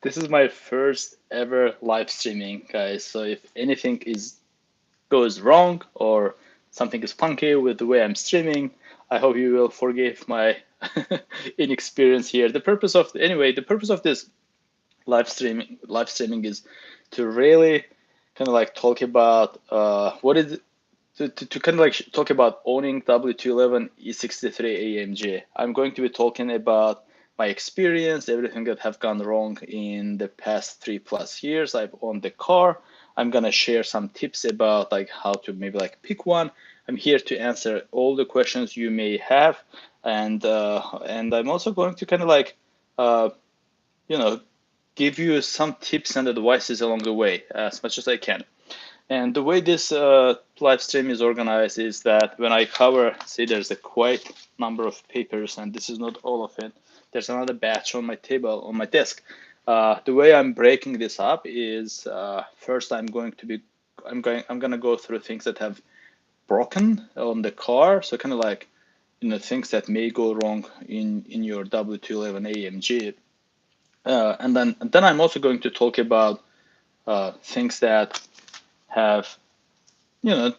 This is my first ever live streaming, guys. So if anything goes wrong or something is funky with the way I'm streaming, I hope you will forgive my inexperience here. The purpose of this live streaming is to really kind of like talk about to kind of like talk about owning W211 E63 AMG. I'm going to be talking about my experience, everything that have gone wrong in the past 3+ years I've owned the car. I'm gonna share some tips about like how to maybe like pick one. I'm here to answer all the questions you may have, and I'm also going to kind of like you know give you some tips and advices along the way as much as I can. And the way this live stream is organized is that when I cover, see, there's a quite number of papers, and this is not all of it. There's another batch on my table, on my desk. The way I'm breaking this up is first I'm gonna go through things that have broken on the car, so kind of like things that may go wrong in your W211 AMG, and then I'm also going to talk about things that have were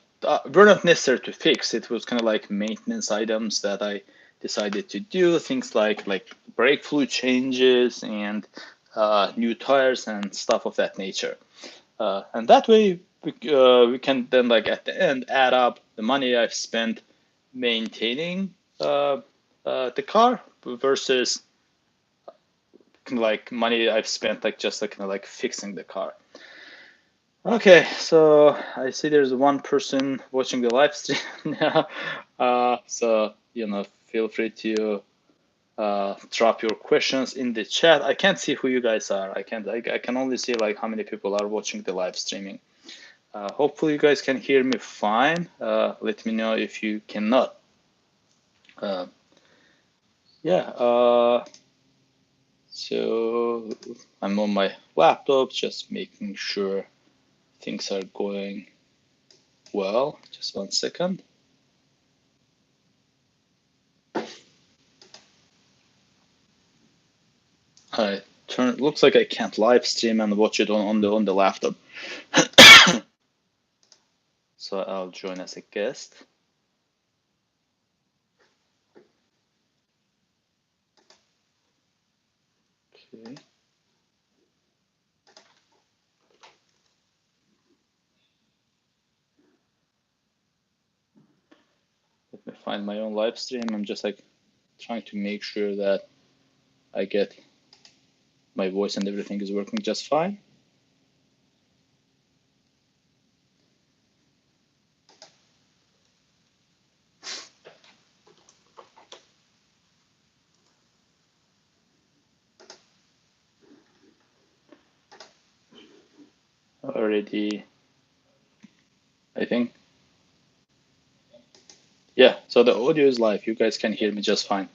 not necessary to fix. It was kind of like maintenance items that I decided to do, things like brake fluid changes and new tires and stuff of that nature. And that way we can then like at the end add up the money I've spent maintaining the car versus kind of like money I've spent like just like kind of like fixing the car. Okay, so I see there's one person watching the live stream now. So feel free to drop your questions in the chat. I can't see who you guys are. I can only see like how many people are watching the live streaming. Hopefully you guys can hear me fine. Let me know if you cannot. So I'm on my laptop, just making sure things are going well. Just 1 second. Looks like I can't live stream and watch it on the laptop. So I'll join as a guest. Okay. Let me find my own live stream. I'm just like trying to make sure that I get my voice and everything is working just fine. Already, I think. Yeah, so the audio is live. You guys can hear me just fine.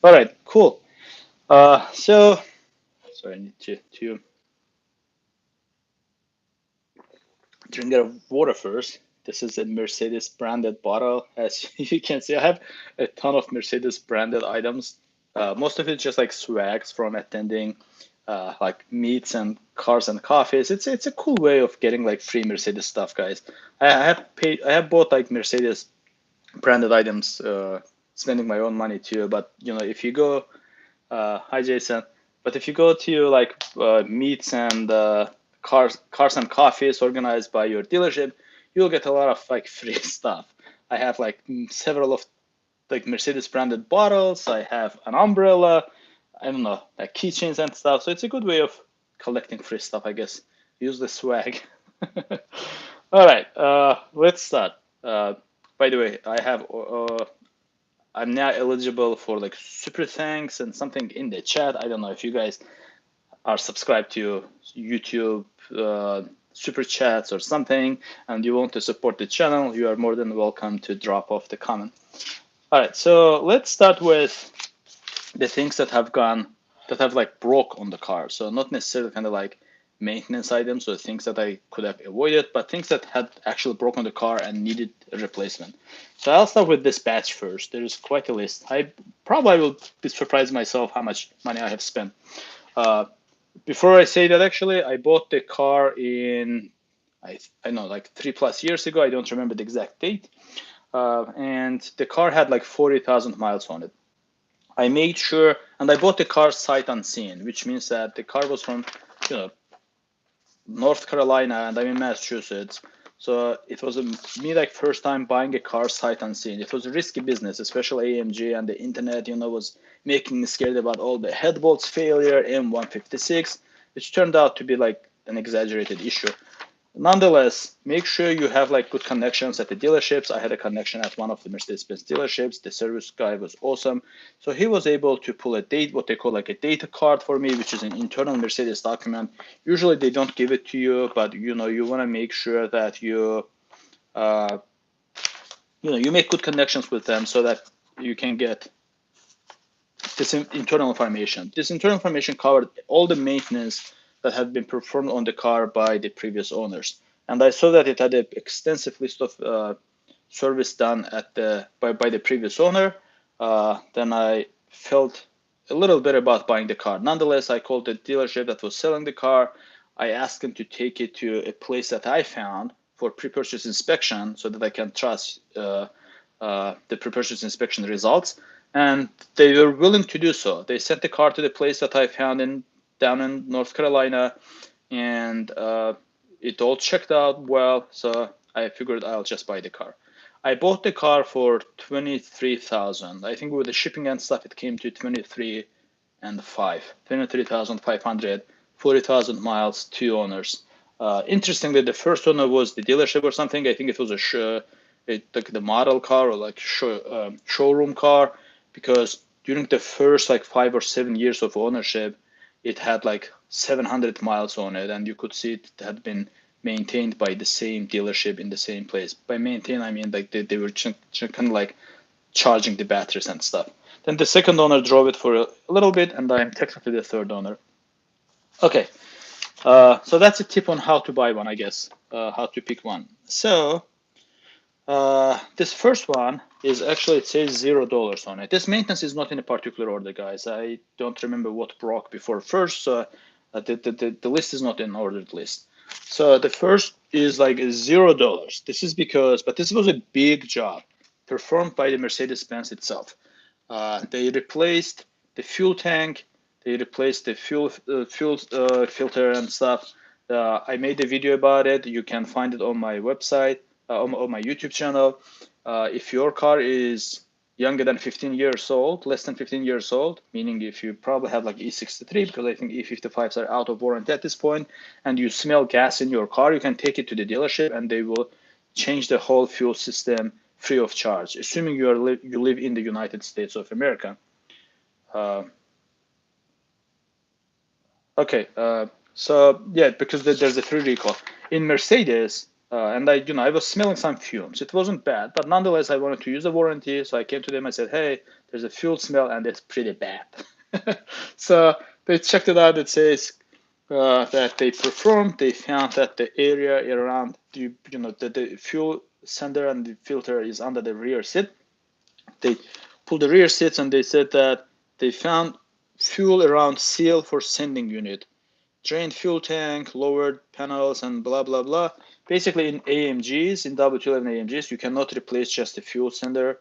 All right, cool. So, sorry, I need to drink a water first. This is a Mercedes branded bottle. As you can see, I have a ton of Mercedes branded items. Most of it just like swags from attending like meets and cars and coffees. It's a cool way of getting like free Mercedes stuff, guys. I have bought like Mercedes branded items, spending my own money too. But if you go, hi Jason. But if you go to like meets and cars and coffees organized by your dealership, you'll get a lot of like free stuff. I have like several of like Mercedes branded bottles. I have an umbrella. I don't know, like keychains and stuff. So it's a good way of collecting free stuff, I guess. Use the swag. All right, let's start. By the way, I'm now eligible for like super thanks and something in the chat. I don't know if you guys are subscribed to YouTube super chats or something, and you want to support the channel, you are more than welcome to drop off the comment. All right, so let's start with the things that have like broke on the car. So not necessarily kind of like maintenance items, so things that I could have avoided, but things that had actually broken the car and needed a replacement. So I'll start with this batch first. There's quite a list. I probably will be surprised myself how much money I have spent. Before I say that, actually, I bought the car in, I know, like 3+ years ago. I don't remember the exact date. And the car had like 40,000 miles on it. I made sure, and I bought the car sight unseen, which means that the car was from, you know, North Carolina, and I'm in Massachusetts. So it was me like first time buying a car sight unseen. It was a risky business, especially AMG and the internet, was making me scared about all the head bolts failure, M156, which turned out to be like an exaggerated issue. Nonetheless, make sure you have like good connections at the dealerships. I had a connection at one of the Mercedes-Benz dealerships. The service guy was awesome. So he was able to pull what they call like a data card for me, which is an internal Mercedes document. Usually they don't give it to you, but you want to make sure that you make good connections with them so that you can get this internal information. This internal information covered all the maintenance that had been performed on the car by the previous owners. And I saw that it had an extensive list of service done by the previous owner. Then I felt a little bit about buying the car. Nonetheless, I called the dealership that was selling the car. I asked them to take it to a place that I found for pre-purchase inspection so that I can trust the pre-purchase inspection results. And they were willing to do so. They sent the car to the place that I found down in North Carolina, and it all checked out well. So I figured I'll just buy the car. I bought the car for $23,000. I think with the shipping and stuff, it came to 23,500, 40,000 miles, 2 owners. Interestingly, the first owner was the dealership or something. I think it was like the model car or like showroom car, because during the first like 5 or 7 years of ownership, it had like 700 miles on it, and you could see it had been maintained by the same dealership in the same place. By maintain, I mean like they were kind of like charging the batteries and stuff. Then the second owner drove it for a little bit, and I'm technically the third owner. Okay, so that's a tip on how to buy one, I guess, how to pick one. So this first one is actually, it says $0 on it. This maintenance is not in a particular order, guys. I don't remember what broke before first, so the list is not an ordered list. So the first is like $0. This is because, but this was a big job performed by the Mercedes-Benz itself. They replaced the fuel tank, they replaced the fuel filter and stuff. I made a video about it. You can find it on my website, on my YouTube channel. If your car is younger than 15 years old, less than 15 years old, meaning if you probably have like E63, because I think E55s are out of warranty at this point, and you smell gas in your car, you can take it to the dealership and they will change the whole fuel system free of charge, assuming you live in the United States of America. Okay, so yeah, because there's a free recall in Mercedes, and I was smelling some fumes. It wasn't bad, but nonetheless, I wanted to use the warranty, so I came to them. I said, "Hey, there's a fuel smell, and it's pretty bad." So they checked it out. It says that they performed. They found that the area around the fuel sender and the filter is under the rear seat. They pulled the rear seats, and they said that they found fuel around seal for sending unit, drained fuel tank, lowered panels, and blah blah blah. Basically, in AMGs, in W211 AMGs, you cannot replace just the fuel sender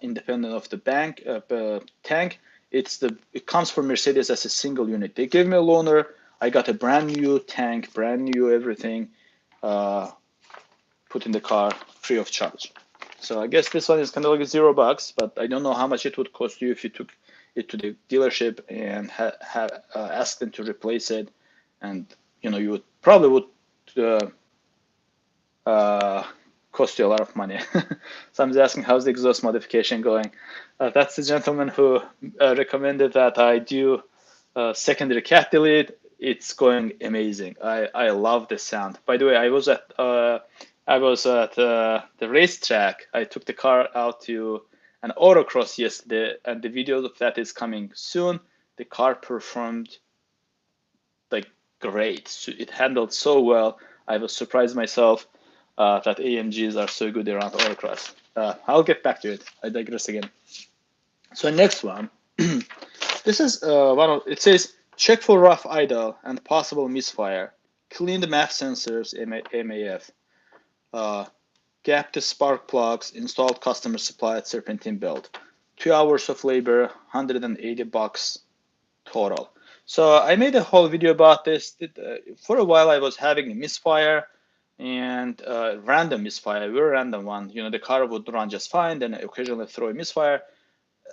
independent of the tank. It comes from Mercedes as a single unit. They gave me a loaner. I got a brand new tank, brand new everything, put in the car free of charge. So I guess this one is kind of like $0, but I don't know how much it would cost you if you took it to the dealership and asked them to replace it, and you would probably cost you a lot of money. So I'm just asking, how's the exhaust modification going? That's the gentleman who recommended that I do secondary cat delete. It's going amazing. I love the sound. By the way, I was at the racetrack. I took the car out to an autocross yesterday, and the video of that is coming soon. The car performed like great. So it handled so well. I was surprised myself that AMGs are so good around autocross. I'll get back to it. I digress again. So next one, this is one of, it says check for rough idle and possible misfire. Clean the MAF sensors, MAF. Gap the spark plugs, installed customer supplied serpentine belt. 2 hours of labor, $180 total. So I made a whole video about this. For a while I was having a misfire and random misfire, very random one. You know, the car would run just fine, then occasionally throw a misfire.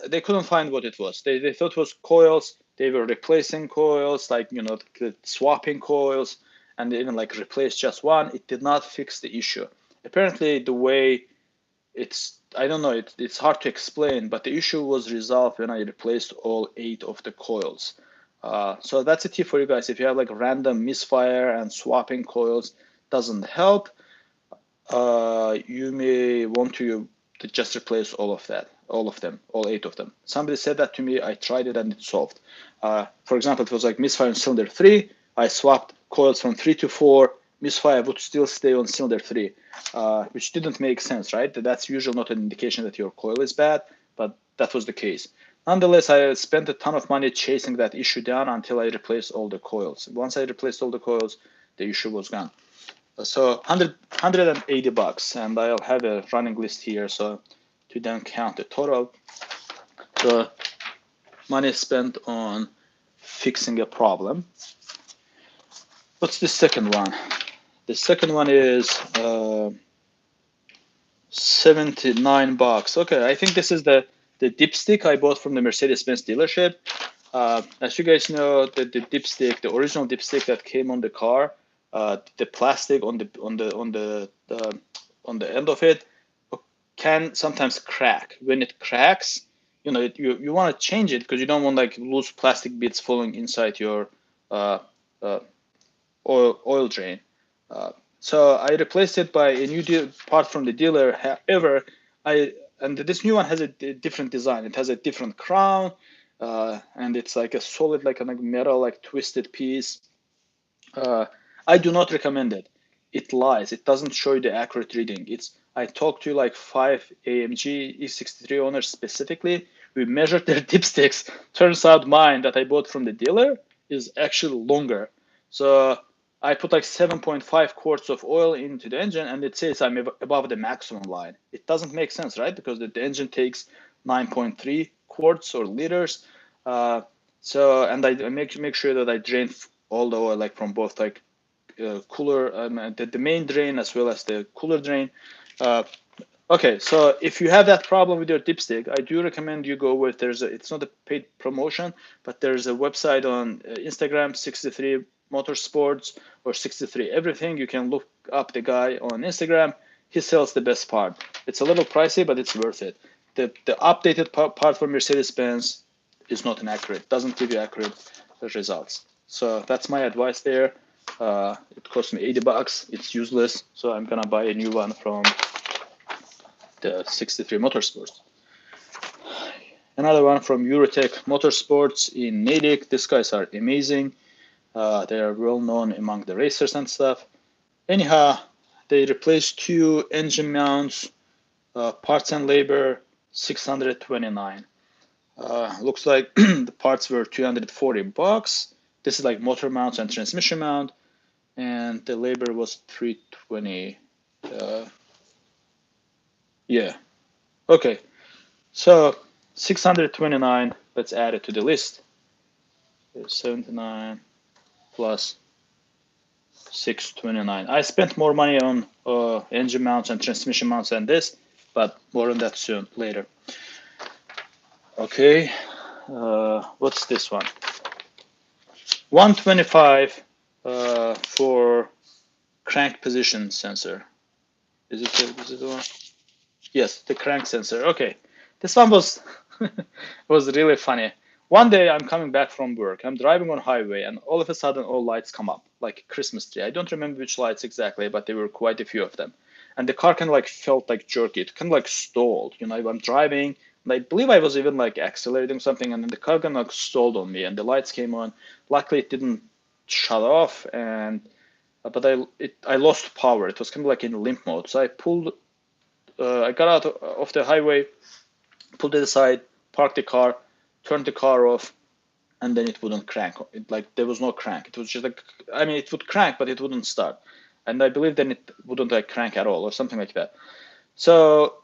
They couldn't find what it was. They thought it was coils. They were replacing coils, like, you know, swapping coils, and they even like replaced just one. It did not fix the issue. Apparently, the way I don't know, it's hard to explain, but the issue was resolved when I replaced all 8 of the coils. So that's a tip for you guys. If you have like random misfire and swapping coils doesn't help, you may want to just replace all of them, all 8 of them. Somebody said that to me. I tried it and it solved. For example, it was like misfire on cylinder 3. I swapped coils from 3 to 4. Misfire would still stay on cylinder 3, which didn't make sense, right? That's usually not an indication that your coil is bad, but that was the case. Nonetheless, I spent a ton of money chasing that issue down until I replaced all the coils. Once I replaced all the coils, the issue was gone. So $180, and I'll have a running list here, so to then count the total. So money spent on fixing a problem. What's the second one? The second one is $79. Okay, I think this is the dipstick I bought from the Mercedes-Benz dealership. As you guys know, the dipstick, the original dipstick that came on the car, the plastic on the end of it can sometimes crack. When it cracks, you know, you want to change it because you don't want like loose plastic bits falling inside your oil drain. So I replaced it by a new part from the dealer. However, and this new one has a different design. It has a different crown, and it's like a solid, like a metal, like twisted piece. I do not recommend it. It lies. It doesn't show you the accurate reading. I talked to like 5 AMG E63 owners specifically. We measured their dipsticks. Turns out mine that I bought from the dealer is actually longer. So I put like 7.5 quarts of oil into the engine, and it says I'm above the maximum line. It doesn't make sense, right? Because the engine takes 9.3 quarts or liters. And I make sure that I drain all the oil, like from both like cooler, the main drain as well as the cooler drain. Okay, so if you have that problem with your dipstick, I do recommend you go with, it's not a paid promotion, but there's a website on Instagram, 63 Motorsports or 63 Everything. You can look up the guy on Instagram. He sells the best part. It's a little pricey, but it's worth it. The updated part for Mercedes-Benz is not inaccurate. Doesn't give you accurate results. So that's my advice there. It cost me $80. It's useless, so I'm gonna buy a new one from the 63 Motorsports. Another one from Eurotech Motorsports in Natick. These guys are amazing. They are well known among the racers and stuff. Anyhow, they replaced 2 engine mounts, parts and labor, $629. Looks like the parts were $240. This is like motor mounts and transmission mount, and the labor was $320. Yeah. Okay. So $629. Let's add it to the list. 79 plus $629. I spent more money on engine mounts and transmission mounts than this, but more on that soon later. Okay. What's this one? $125 for crank position sensor. Is it the one? Yes, the crank sensor. Okay, this one was was really funny. One day I'm coming back from work. I'm driving on highway, and all of a sudden all lights come up like a Christmas tree. I don't remember which lights exactly, but there were quite a few of them. And the car kind of like felt like jerky. It kind of like stalled. You know, I'm driving, and I believe I was even like accelerating something, and then the car kind of like stalled on me, and the lights came on. Luckily, it didn't shut off, and but I lost power. It was kind of like in limp mode. So I got out of the highway, pulled it aside, parked the car, turned the car off, and then it wouldn't crank. Like there was no crank. It was just like, I mean, it would crank, but it wouldn't start. And I believe then it wouldn't like crank at all or something like that. So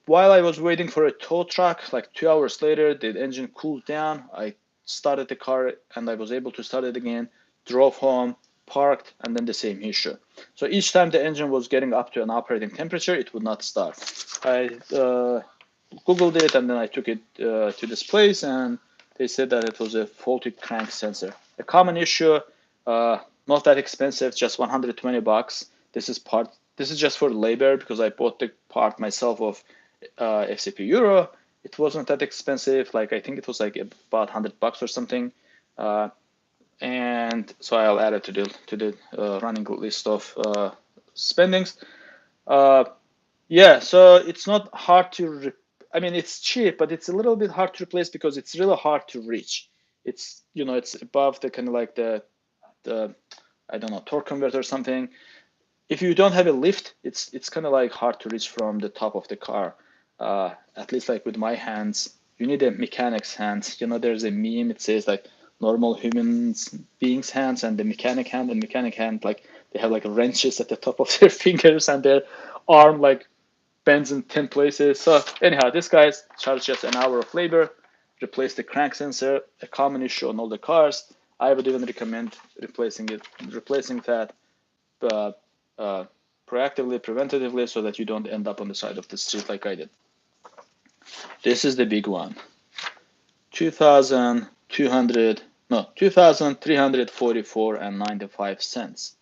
while I was waiting for a tow truck, like 2 hours later, the engine cooled down. I started the car and I was able to start it again, drove home, parked, and then the same issue. So each time the engine was getting up to an operating temperature, it would not start. I Googled it and then I took it to this place, and they said that it was a faulty crank sensor. A common issue, not that expensive, just $120. This is just for labor because I bought the part myself of FCP Euro. It wasn't that expensive. Like I think it was like about $100 or something. And so I'll add it to the running list of spendings. Yeah, so it's not hard to. I mean, it's cheap, but it's a little bit hard to replace because it's really hard to reach. It's it's above the kind of like the I don't know, torque converter or something. If you don't have a lift, it's kind of like hard to reach from the top of the car. At least like with my hands, you need a mechanic's hands. There's a meme. It says like normal humans beings hands and the mechanic hand. And mechanic hand, like they have like wrenches at the top of their fingers, and their arm like bends in 10 places. So anyhow, this guy's charged just an hour of labor, replace the crank sensor, a common issue on all the cars. I would even recommend replacing that uh, proactively, preventatively, so that you don't end up on the side of the street like I did. This is the big one. 2,344 and 95 cents.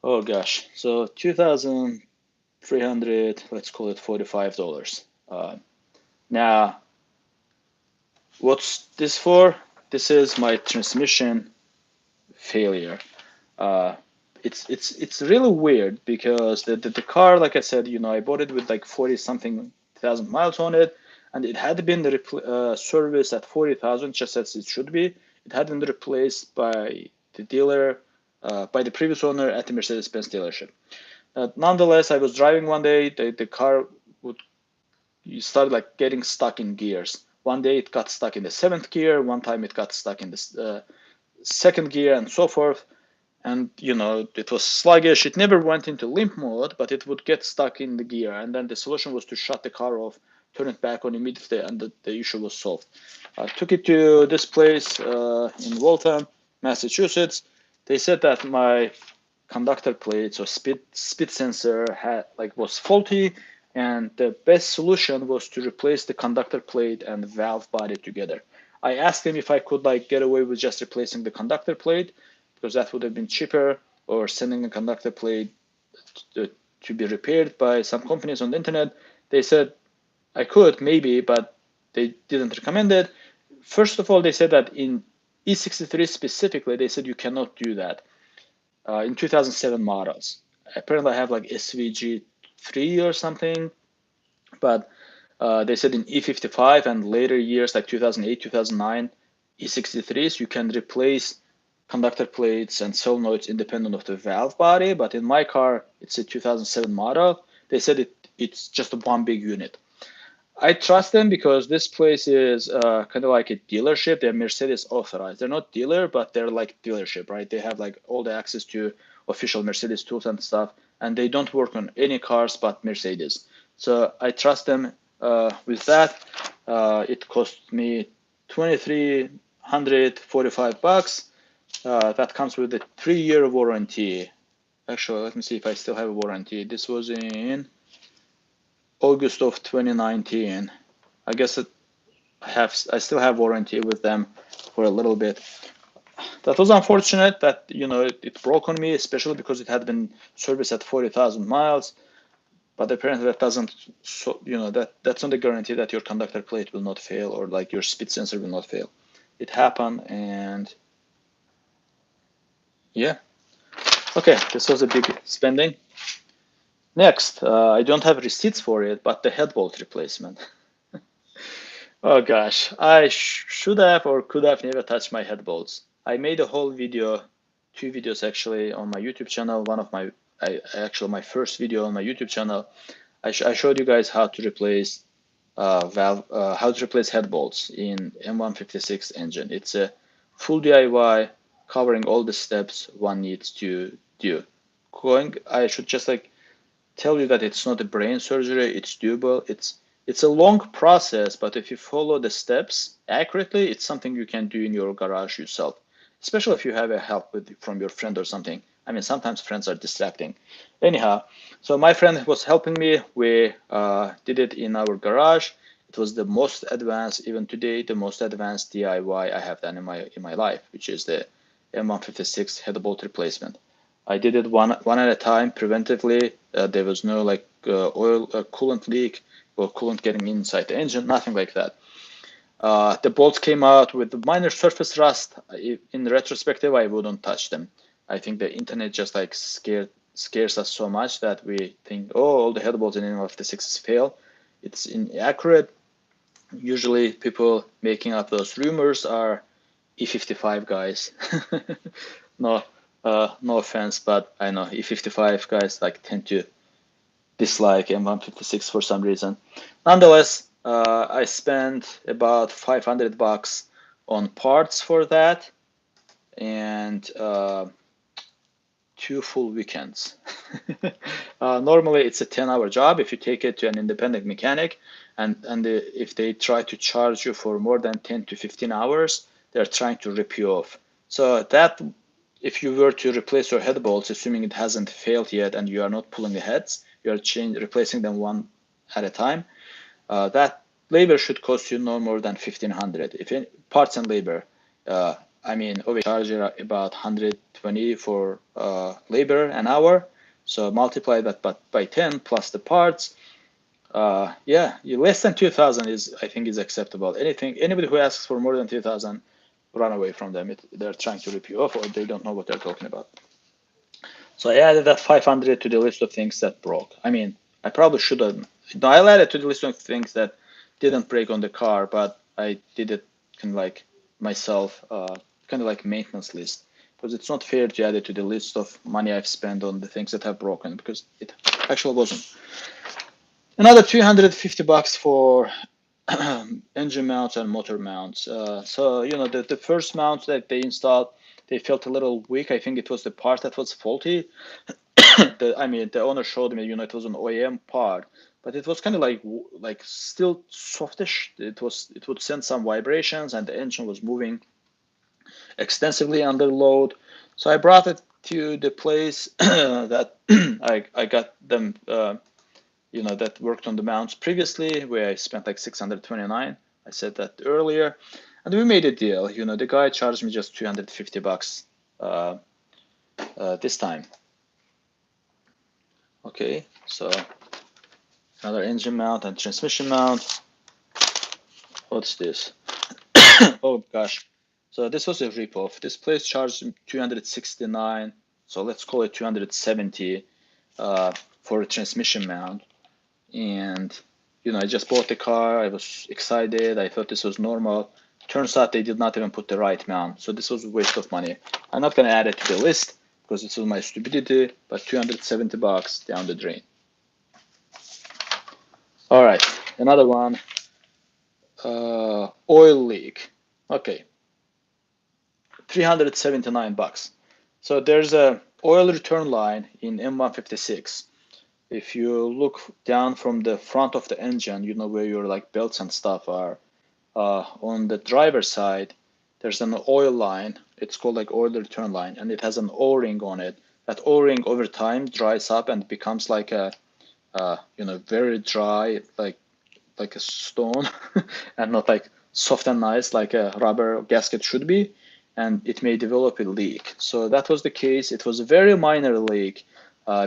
Oh gosh. So 2,300, let's call it $45. Now, what's this for? This is my transmission failure. It's really weird because the car, like I said, I bought it with like 40 something thousand miles on it, and it had been serviced at 40,000, just as it should be. It had been replaced by the dealer, by the previous owner at the Mercedes-Benz dealership. Nonetheless, I was driving one day. The car started like getting stuck in gears. One day it got stuck in the 7th gear. One time it got stuck in the 2nd gear, and so forth. And it was sluggish. It never went into limp mode, but it would get stuck in the gear. And then the solution was to shut the car off, turn it back on immediately, and the issue was solved. I took it to this place in Waltham, Massachusetts. They said that my conductor plate, so speed sensor, was faulty, and the best solution was to replace the conductor plate and valve body together. I asked him if I could get away with just replacing the conductor plate, because that would have been cheaper, or sending a conductor plate to be repaired by some companies on the internet. They said I could maybe, but they didn't recommend it. First of all, they said that in E63 specifically, they said you cannot do that. In 2007 models, apparently I have like SVG3 or something, but they said in E55 and later years like 2008, 2009, E63s, you can replace conductor plates and solenoids independent of the valve body. But in my car, it's a 2007 model. They said it's just one big unit. I trust them because this place is kind of like a dealership. They're Mercedes authorized. They're not dealer, but they're like dealership, right? They have like all the access to official Mercedes tools and stuff, and they don't work on any cars but Mercedes. So I trust them with that. It cost me $2,345. That comes with a 3-year warranty. Actually, let me see if I still have a warranty. This was in August of 2019. I guess I still have warranty with them for a little bit. That was unfortunate that it broke on me, especially because it had been serviced at 40,000 miles. But apparently that doesn't, that's not a guarantee that your conductor plate will not fail or like your speed sensor will not fail. It happened, and yeah. Okay, this was a big spending. Next, I don't have receipts for it, but the head bolt replacement. Oh gosh, I should have or could have never touched my head bolts. I made a whole video, 2 videos actually, on my YouTube channel. One of my, actually my first video on my YouTube channel, I showed you guys how to replace how to replace head bolts in M156 engine. It's a full DIY covering all the steps one needs to do. I should just like tell you that it's not a brain surgery, it's doable. It's a long process, but if you follow the steps accurately, it's something you can do in your garage yourself, especially if you have a help from your friend or something. I mean, sometimes friends are distracting. Anyhow, so my friend was helping me. We did it in our garage. It was the most advanced, even today, the most advanced DIY I have done in my life, which is the M156 head bolt replacement. I did it one at a time preventively. There was no like oil coolant leak or coolant getting inside the engine, nothing like that. The bolts came out with minor surface rust. In retrospective, I wouldn't touch them. I think the internet just like scares us so much that we think, oh, all the head bolts in M156 fail. It's inaccurate. Usually, people making up those rumors are E55 guys. No, no offense, but I know E55 guys like tend to dislike M156 for some reason. Nonetheless, I spent about $500 on parts for that, and 2 full weekends. Normally, it's a 10-hour job if you take it to an independent mechanic, and if they try to charge you for more than 10 to 15 hours, they're trying to rip you off. So that, if you were to replace your head bolts, assuming it hasn't failed yet and you are not pulling the heads, you are replacing them one at a time, that labor should cost you no more than $1,500. If parts and labor, I mean, we charge about 120 for labor an hour. So multiply that by 10 plus the parts. Yeah, less than 2,000 is, I think, is acceptable. Anybody who asks for more than 2,000, run away from them. They're trying to rip you off, or they don't know what they're talking about. So I added that 500 to the list of things that broke. I mean, I probably should have. No, I'll add it to the list of things that didn't break on the car, but I did it kind of like myself, kind of like maintenance list, because it's not fair to add it to the list of money I've spent on the things that have broken, because it actually wasn't. Another $250 for engine mounts and motor mounts. So you know, the first mount that they installed, they felt a little weak. I think it was the part that was faulty. I mean, the owner showed me, you know, it was an OEM part, but it was kind of like still softish. It would send some vibrations, and the engine was moving extensively under load. So I brought it to the place that I got them, you know, that worked on the mounts previously, where I spent like $629. I said that earlier, and we made a deal. You know, the guy charged me just $250 this time. Okay, so another engine mount and transmission mount. What's this? Oh gosh. So this was a ripoff. This place charged $269. So let's call it $270 for a transmission mount. And you know, I just bought the car. I was excited. I thought this was normal. Turns out they did not even put the right mount. So this was a waste of money. I'm not going to add it to the list because this was my stupidity, but $270 down the drain. All right, another one. Oil leak. Okay, $379. So there's a oil return line in M156. If you look down from the front of the engine, you know where your like belts and stuff are. On the driver's side, there's an oil line. It's called like oil return line, and it has an O-ring on it. That O-ring over time dries up and becomes like a, you know, very dry, like a stone, and not like soft and nice like a rubber gasket should be, and it may develop a leak. So that was the case. It was a very minor leak.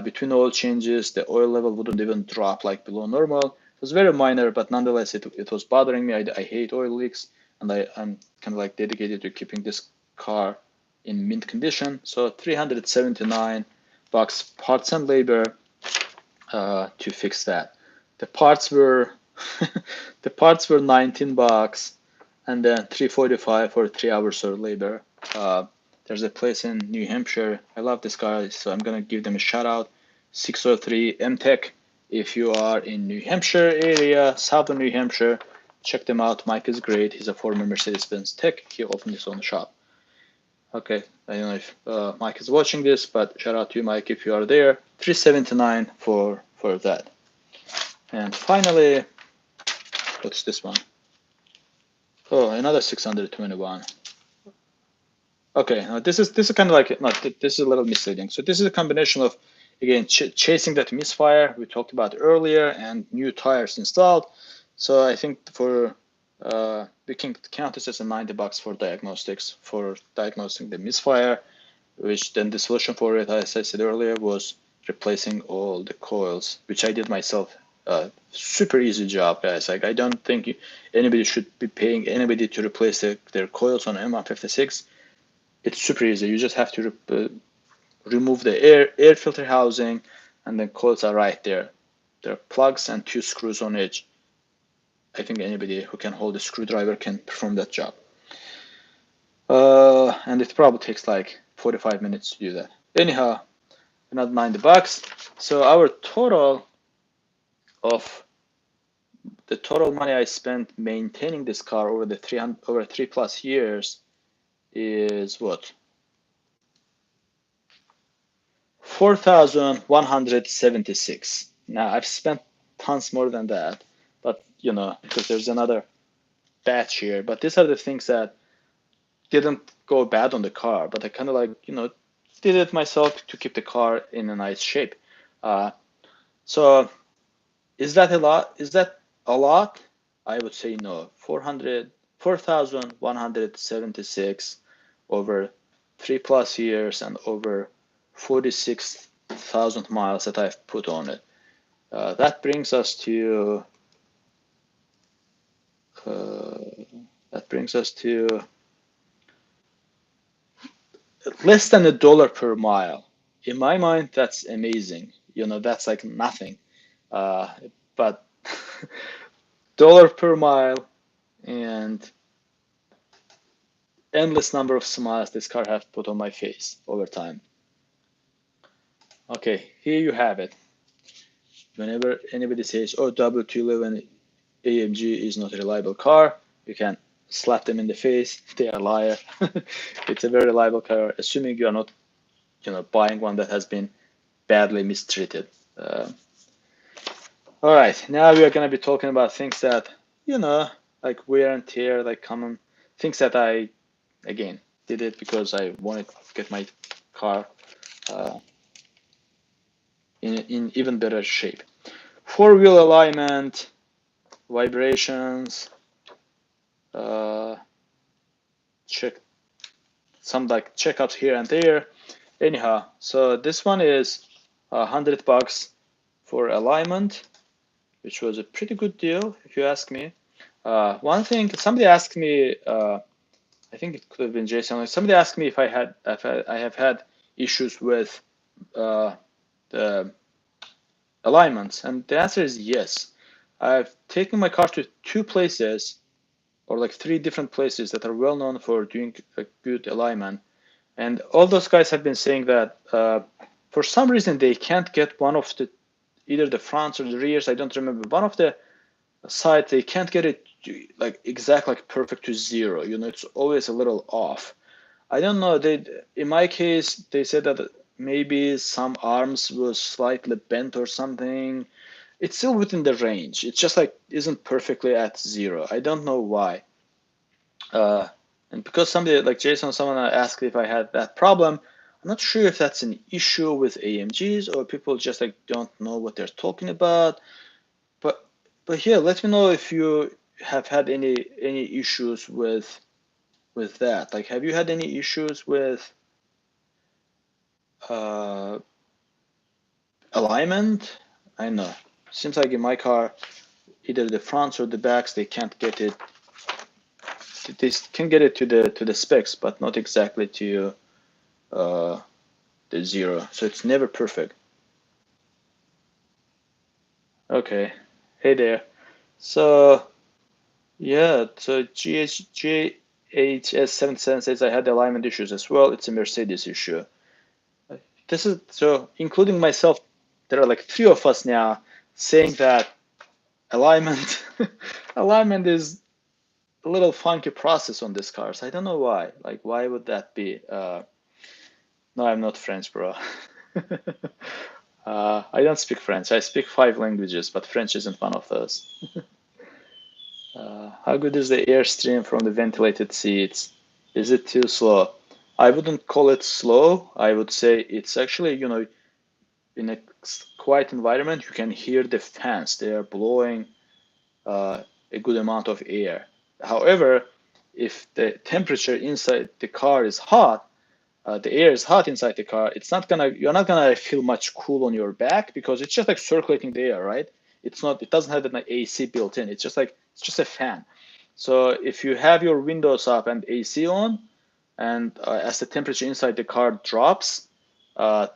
Between oil changes, the oil level wouldn't even drop like below normal. It was very minor, but nonetheless, it was bothering me. I hate oil leaks, and I'm kind of like dedicated to keeping this car in mint condition. So $379 parts and labor to fix that. The parts were the parts were $19. and then 345 for 3 hours of labor. There's a place in New Hampshire. I love this guy, so I'm gonna give them a shout out. 603 AMG. If you are in New Hampshire area, southern New Hampshire, check them out. Mike is great. He's a former Mercedes-Benz tech. He opened his own shop. Okay, I don't know if Mike is watching this, but shout out to you, Mike, if you are there. 379 for that. And finally, what's this one? Oh, another 621. Okay, now this is kind of like, no, this is a little misleading. So this is a combination of, again, chasing that misfire we talked about earlier and new tires installed. So I think for we can count this as a $90 for diagnostics for diagnosing the misfire, which then the solution for it, as I said earlier, was replacing all the coils, which I did myself. Super easy job, guys. Like, I don't think anybody should be paying anybody to replace their coils on M156. It's super easy. You just have to remove the air filter housing, and then coils are right there. There are plugs and 2 screws on each. I think anybody who can hold a screwdriver can perform that job. And it probably takes like 45 minutes to do that. Anyhow, another $90. So our total money I spent maintaining this car over the 3+ years is what? $4,176. Now I've spent tons more than that, but you know, because there's another batch here. But these are the things that didn't go bad on the car, but I kind of like, you know, did it myself to keep the car in a nice shape. So is that a lot? Is that a lot? I would say no. 4,176 over 3+ years and over 46,000 miles that I've put on it. That brings us to less than $1 per mile. In my mind, that's amazing. You know, that's like nothing. But dollar per mile and endless number of smiles this car has put on my face over time. Okay, here you have it. Whenever anybody says, oh, W211 AMG is not a reliable car, you can slap them in the face. They are a liar. It's a very reliable car, assuming you are not, you know, buying one that has been badly mistreated. All right, now we are going to be talking about things that, you know, like wear and tear, like common things that I, again, did it because I wanted to get my car in even better shape. 4-wheel alignment, vibrations, check some like checkups here and there. Anyhow, so this one is $100 for alignment, which was a pretty good deal if you ask me. One thing, somebody asked me, I think it could have been Jason. Somebody asked me if I have had issues with the alignments, and the answer is yes. I've taken my car to 2 places, or like 3 different places that are well known for doing a good alignment, and all those guys have been saying that for some reason they can't get one of the either the fronts or the rears. I don't remember. One of the sides they can't get it to, like exact, like perfect to 0. You know, it's always a little off. I don't know. In my case, they said that maybe some arms was slightly bent or something. It's still within the range. It's just like isn't perfectly at 0. I don't know why. And because somebody like Jason, someone asked if I had that problem, I'm not sure if that's an issue with AMGs or people just like don't know what they're talking about. But here, let me know if you have had any issues with that. Like, have you had any issues with alignment? I know. Seems like in my car, either the fronts or the backs, they can't get it. They can get it to the specs, but not exactly to the 0. So it's never perfect. Okay. Hey there. So Yeah, so GHS77 says I had alignment issues as well. It's a Mercedes issue. This is so, including myself, there are like three of us now saying that alignment alignment is a little funky process on this cars. I don't know why. Like, why would that be? No, I'm not French, bro. I don't speak French. I speak 5 languages, but French isn't one of those. How good is the Airstream from the ventilated seats? Is it too slow? I wouldn't call it slow. I would say it's actually, in a quiet environment, you can hear the fans. They are blowing a good amount of air. However, if the temperature inside the car is hot, the air is hot inside the car, you're not gonna feel much cool on your back because it's just like circulating the air, right? It doesn't have an AC built in. It's just a fan. So if you have your windows up and AC on, and as the temperature inside the car drops,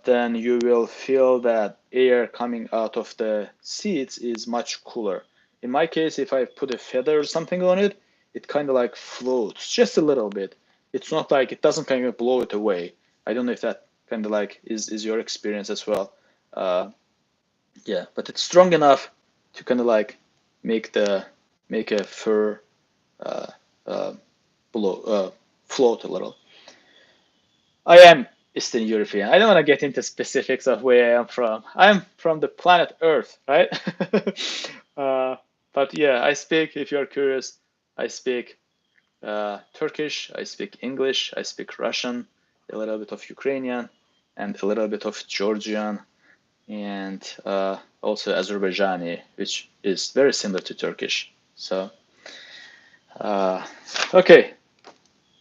then you will feel that air coming out of the seats is much cooler. In my case, if I put a feather or something on it, it kind of like floats just a little bit. It's not like it doesn't kind of blow it away. I don't know if that kind of like is your experience as well. Uh, yeah, but it's strong enough to kind of like make a fur uh, uh, float a little. I am Eastern European. I don't want to get into specifics of where I am from. I'm from the planet Earth, right? uh, but yeah, I speak, if you're curious, I speak Turkish, I speak English, I speak Russian, a little bit of Ukrainian, and a little bit of Georgian, and also Azerbaijani, which is very similar to Turkish. So, uh, okay.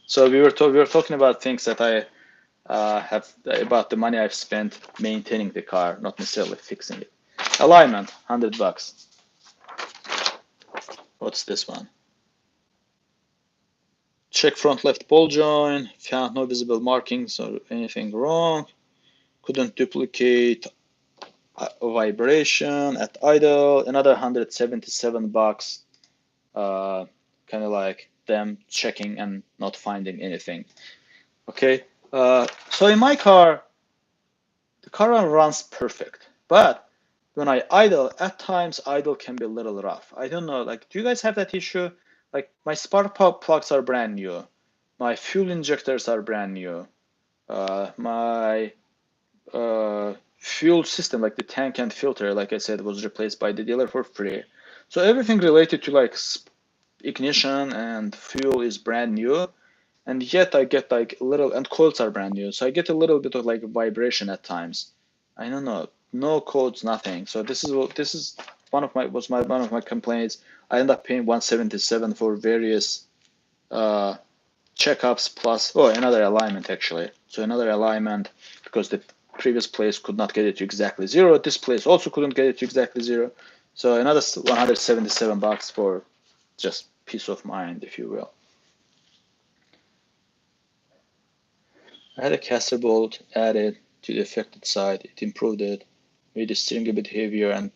So we were talking about things that I have about the money I've spent maintaining the car, not necessarily fixing it. Alignment, $100. What's this one? Check front left ball joint. Found no visible markings or anything wrong. Couldn't duplicate vibration at idle. Another $177. Kind of like them checking and not finding anything. Okay. So in my car, the car runs perfect, but when I idle, at times idle can be a little rough. I don't know, like, do you guys have that issue? Like, my spark plugs are brand new, my fuel injectors are brand new, my fuel system, like the tank and filter, like I said, was replaced by the dealer for free. So everything related to like ignition and fuel is brand new, and yet I get like a little, and coils are brand new, so I get a little bit of like vibration at times. I don't know, no codes, nothing. So this is one of my complaints. I end up paying 177 for various uh, checkups plus another alignment actually. So another alignment because the previous place could not get it to exactly zero. This place also couldn't get it to exactly zero. So another $177 for just peace of mind, if you will. I had a caster bolt added to the affected side. It improved it, made the steering a bit heavier, and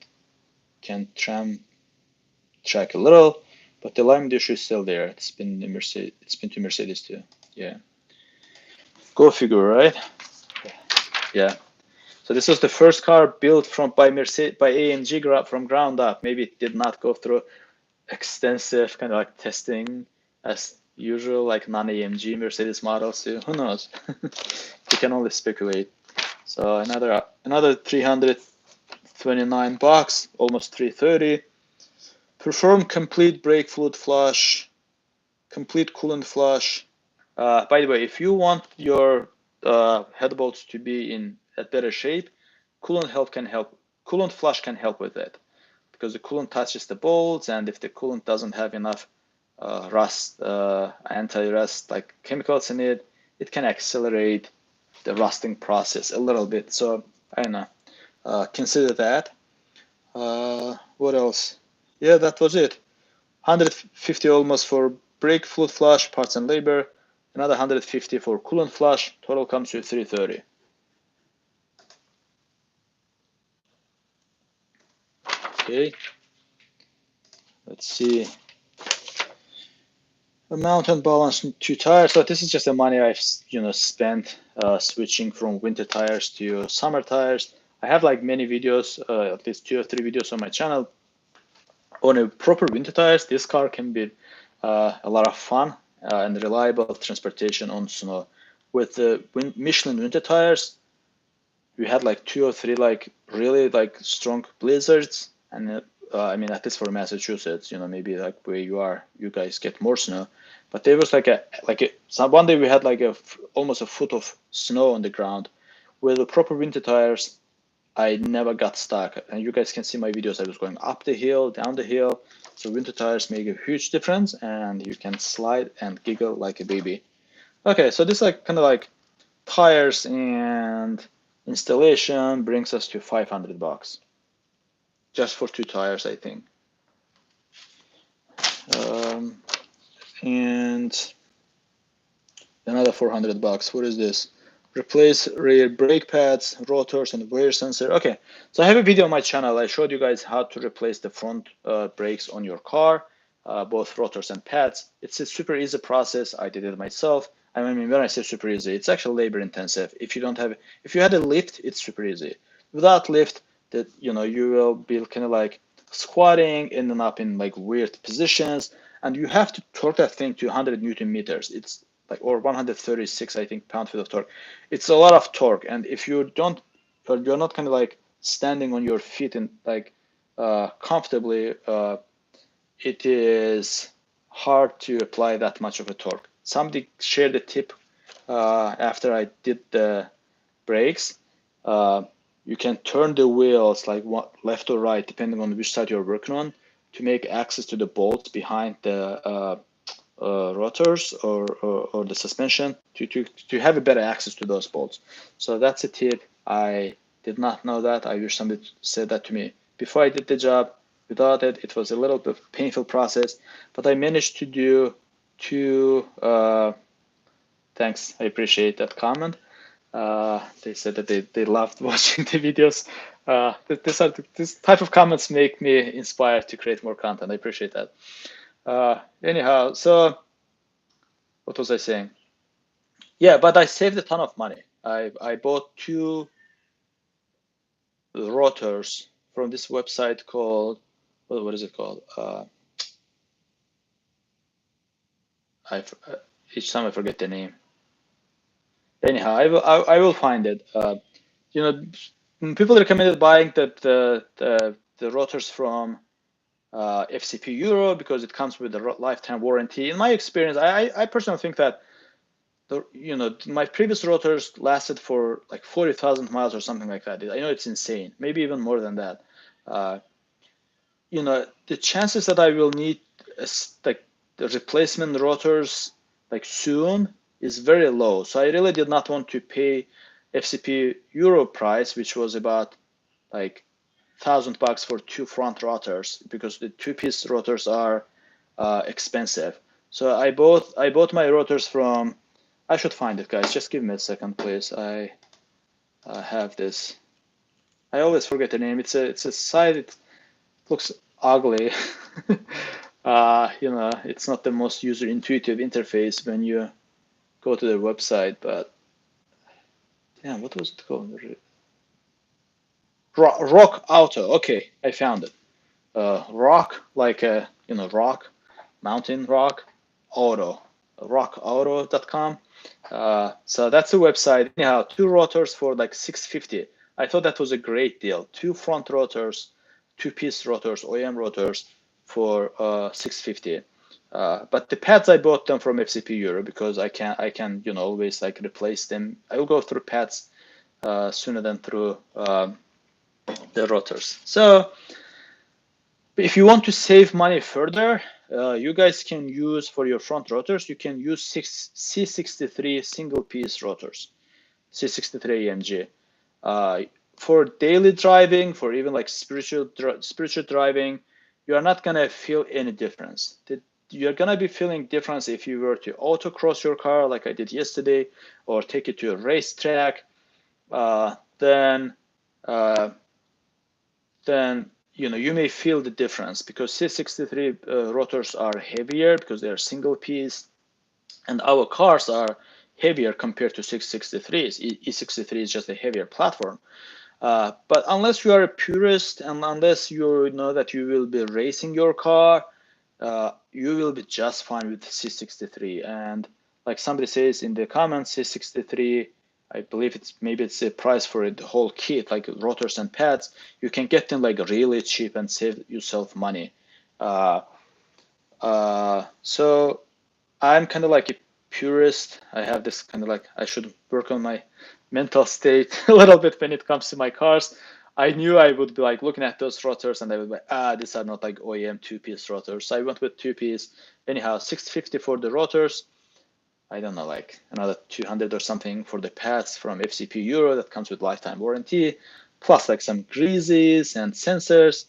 can tram track a little, but the alignment issue is still there. It's been to Mercedes too. Yeah. Go figure, right? Yeah. So this was the first car built by AMG from ground up. Maybe it did not go through extensive kind of like testing as usual, like non-AMG Mercedes models do. Who knows? You can only speculate. So another $329, almost 330. Perform complete brake fluid flush, complete coolant flush. By the way, if you want your head bolts to be in a better shape, Coolant flush can help with it because the coolant touches the bolts, and if the coolant doesn't have enough anti-rust like chemicals in it, it can accelerate the rusting process a little bit. So I don't know. Consider that. What else? Yeah, that was it. 150 almost for brake fluid flush, parts and labor. Another 150 for coolant flush. Total comes to 330. Okay. Let's see. Mount and balance two tires. So this is just the money I've spent switching from winter tires to summer tires. I have like many videos, at least 2 or 3 videos on my channel on a proper winter tires. This car can be a lot of fun and reliable transportation on snow. With the Michelin winter tires, we had like 2 or 3 like really like strong blizzards, and I mean, at least for Massachusetts, maybe like where you guys get more snow, but there was so one day we had like almost a foot of snow on the ground. With the proper winter tires, I never got stuck, and you guys can see my videos. I was going up the hill, down the hill. So winter tires make a huge difference, and you can slide and giggle like a baby. Okay, so this like kind of like tires and installation brings us to $500 just for 2 tires, I think. And another $400. What is this? Replace rear brake pads, rotors, and wear sensor. Okay, so I have a video on my channel. I showed you guys how to replace the front brakes on your car, both rotors and pads. It's a super easy process. I did it myself. I mean, when I say super easy, it's actually labor intensive. If you had a lift, it's super easy. Without lift, that you will be kind of like squatting, ending up in like weird positions, and you have to torque that thing to 100 Newton meters. It's like, or 136, I think, pound-feet of torque. It's a lot of torque, and if you don't, or you're not kind of like standing on your feet and like comfortably, it is hard to apply that much of a torque. Somebody shared a tip after I did the brakes. You can turn the wheels like left or right, depending on which side you're working on, to make access to the bolts behind the rotors or the suspension to have a better access to those bolts. So that's a tip. I did not know that. I wish somebody said that to me before I did the job. Without it, it was a little bit painful process, but I managed to do 2. Thanks, I appreciate that comment. They said that they loved watching the videos. This type of comments make me inspired to create more content. I appreciate that. Anyhow, so what was I saying? Yeah, but I saved a ton of money. I bought 2 rotors from this website called, what is it called? Each time I forget the name. Anyhow, I will find it. People recommended buying the rotors from FCP Euro because it comes with a lifetime warranty. In my experience, I personally think that my previous rotors lasted for like 40,000 miles or something like that. I know it's insane, maybe even more than that. The chances that I will need like the replacement rotors like soon is very low. So I really did not want to pay FCP Euro price, which was about like $1,000 for 2 front rotors, because the 2-piece rotors are expensive. So I bought my rotors from, I should find it, guys. Just give me a second, please. I have this. I always forget the name. It's a site. It looks ugly. It's not the most user intuitive interface when you go to their website. But damn, what was it called? Rock Auto. Okay, I found it. Rock, like rock, mountain rock, auto, rockauto.com. So that's the website. Anyhow, 2 rotors for like $650. I thought that was a great deal. 2 front rotors, 2-piece rotors, OEM rotors for $650. But the pads, I bought them from FCP Euro because I can always like replace them. I will go through pads sooner than through the rotors. So if you want to save money further, you guys can use, for your front rotors, you can use C63 single piece rotors, C63 AMG. For daily driving, for even like spiritual driving, you are not gonna feel any difference. You're gonna be feeling difference if you were to autocross your car like I did yesterday, or take it to a racetrack. Then you may feel the difference because C63 rotors are heavier because they are single piece, and our cars are heavier compared to 663s. E63 is just a heavier platform. But unless you are a purist and unless you know that you will be racing your car, you will be just fine with C63. And like somebody says in the comments, C63, I believe maybe it's a price for the whole kit, like rotors and pads. You can get them like really cheap and save yourself money. So I'm kind of like a purist. I have this kind of like I should work on my mental state a little bit when it comes to my cars. I knew I would be like looking at those rotors and I would be like, these are not like OEM two-piece rotors. So I went with two-piece. Anyhow, 650 for the rotors. I don't know, like another 200 or something for the pads from FCP Euro that comes with lifetime warranty, plus like some greases and sensors.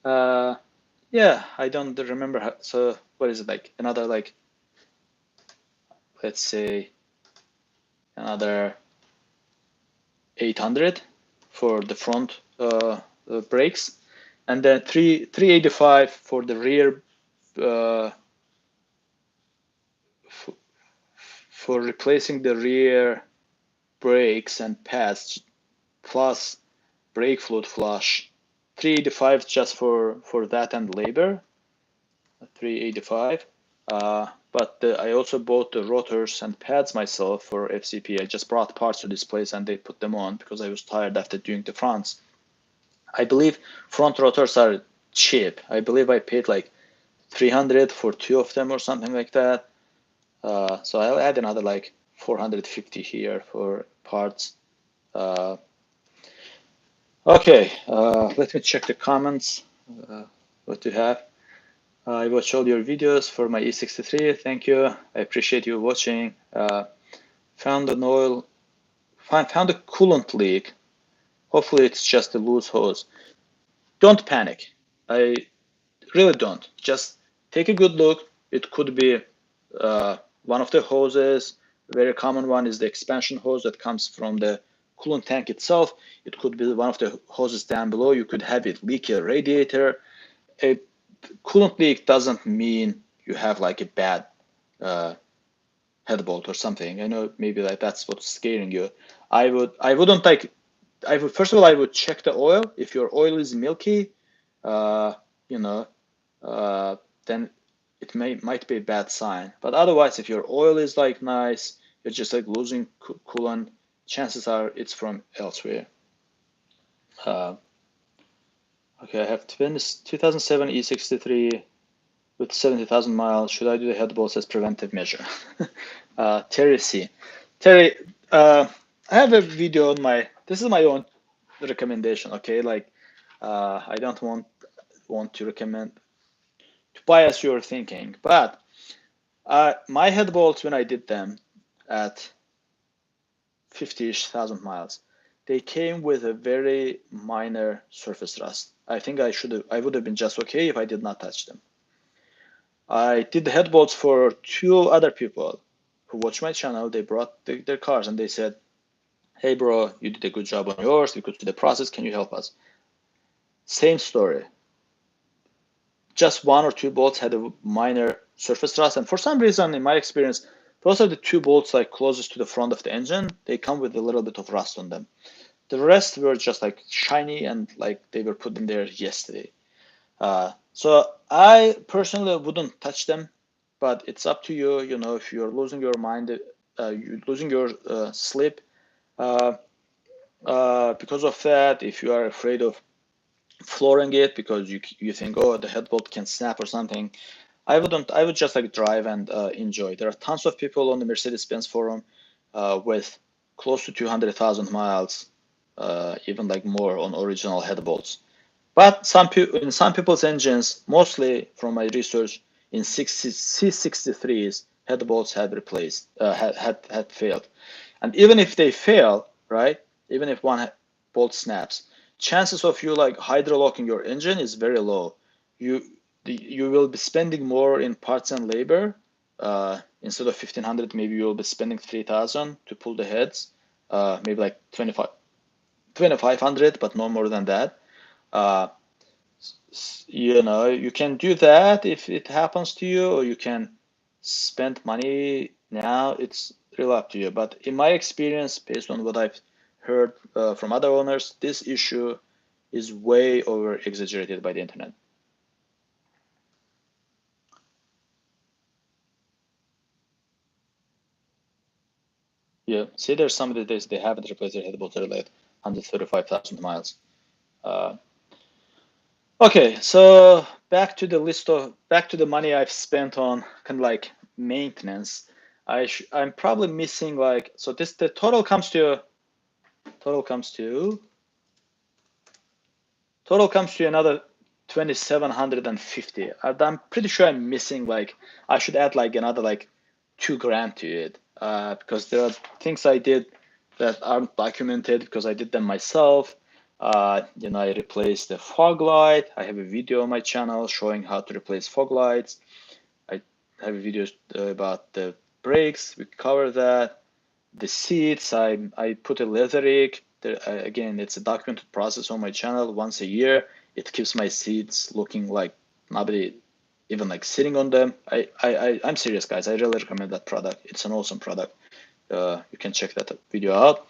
Yeah, I don't remember. So what is it like? Another like, let's say another 800 for the front brakes, and then 385 for the rear for replacing the rear brakes and pads, plus brake fluid flush. 385 just for that and labor. 385. But I also bought the rotors and pads myself for FCP. I just brought parts to this place and they put them on because I was tired after doing the fronts. I believe front rotors are cheap. I believe I paid like 300 for two of them or something like that. So I'll add another like 450 here for parts. Okay, let me check the comments. What do you have? I watched all your videos for my E63. Thank you. I appreciate you watching. Found an oil. Found a coolant leak. Hopefully it's just a loose hose. Don't panic. I really don't. Just take a good look. It could be one of the hoses. A very common one is the expansion hose that comes from the coolant tank itself. It could be one of the hoses down below. You could have it leak a radiator. A coolant leak doesn't mean you have like a bad head bolt or something. I know maybe like that's what's scaring you. I wouldn't like. First of all, I would check the oil. If your oil is milky, you know, then it might be a bad sign. But otherwise, if your oil is like nice, you're just like losing coolant, chances are it's from elsewhere. Okay, I have 2007 E63 with 70,000 miles. Should I do the head bolts as preventive measure? Terry C. Terry, I have a video on this is my own recommendation, okay? Like, I don't want to recommend to bias your thinking, but my head bolts, when I did them at 50-ish thousand miles, they came with a very minor surface rust. I think I would have been just okay if I did not touch them. I did the head bolts for two other people who watched my channel. They brought their cars and they said, hey bro, you did a good job on yours. We could see the process. Can you help us? Same story. Just one or two bolts had a minor surface rust. And for some reason, in my experience, those are the two bolts like closest to the front of the engine. They come with a little bit of rust on them. The rest were just like shiny and like they were put in there yesterday. So I personally wouldn't touch them, but it's up to you. You know, if you're losing your mind, you're losing your sleep because of that. If you are afraid of flooring it because you think, oh, the head bolt can snap or something, I wouldn't. I would just like drive and enjoy. There are tons of people on the Mercedes-Benz forum with close to 200,000 miles, even like more on original head bolts. But in some people's engines, mostly from my research, in C63s, head bolts had failed. And even if they fail, right? Even if one bolt snaps, chances of you like hydrolocking your engine is very low. You will be spending more in parts and labor. Instead of 1,500, maybe you'll be spending 3,000 to pull the heads. Maybe like 2,500, but no more than that. You know, you can do that if it happens to you, or you can spend money now. It's really up to you. But in my experience, based on what I've heard from other owners, this issue is way over exaggerated by the internet. Yeah, see, there's some of the they haven't replaced their headboard late 135,000 miles. Uh, okay, so back to the money I've spent on kind of like maintenance. I'm probably missing like, so this the total comes to another 2,750. I'm pretty sure I'm missing like, I should add like another like 2 grand to it, because there are things I did that aren't documented because I did them myself. You know, I replaced the fog light. I have a video on my channel showing how to replace fog lights. I have a video about the brakes. We cover that. The seats, I put a leather rig. Again, it's a documented process on my channel. Once a year, it keeps my seats looking like nobody even like sitting on them. I'm serious, guys. I really recommend that product. It's an awesome product. You can check that video out.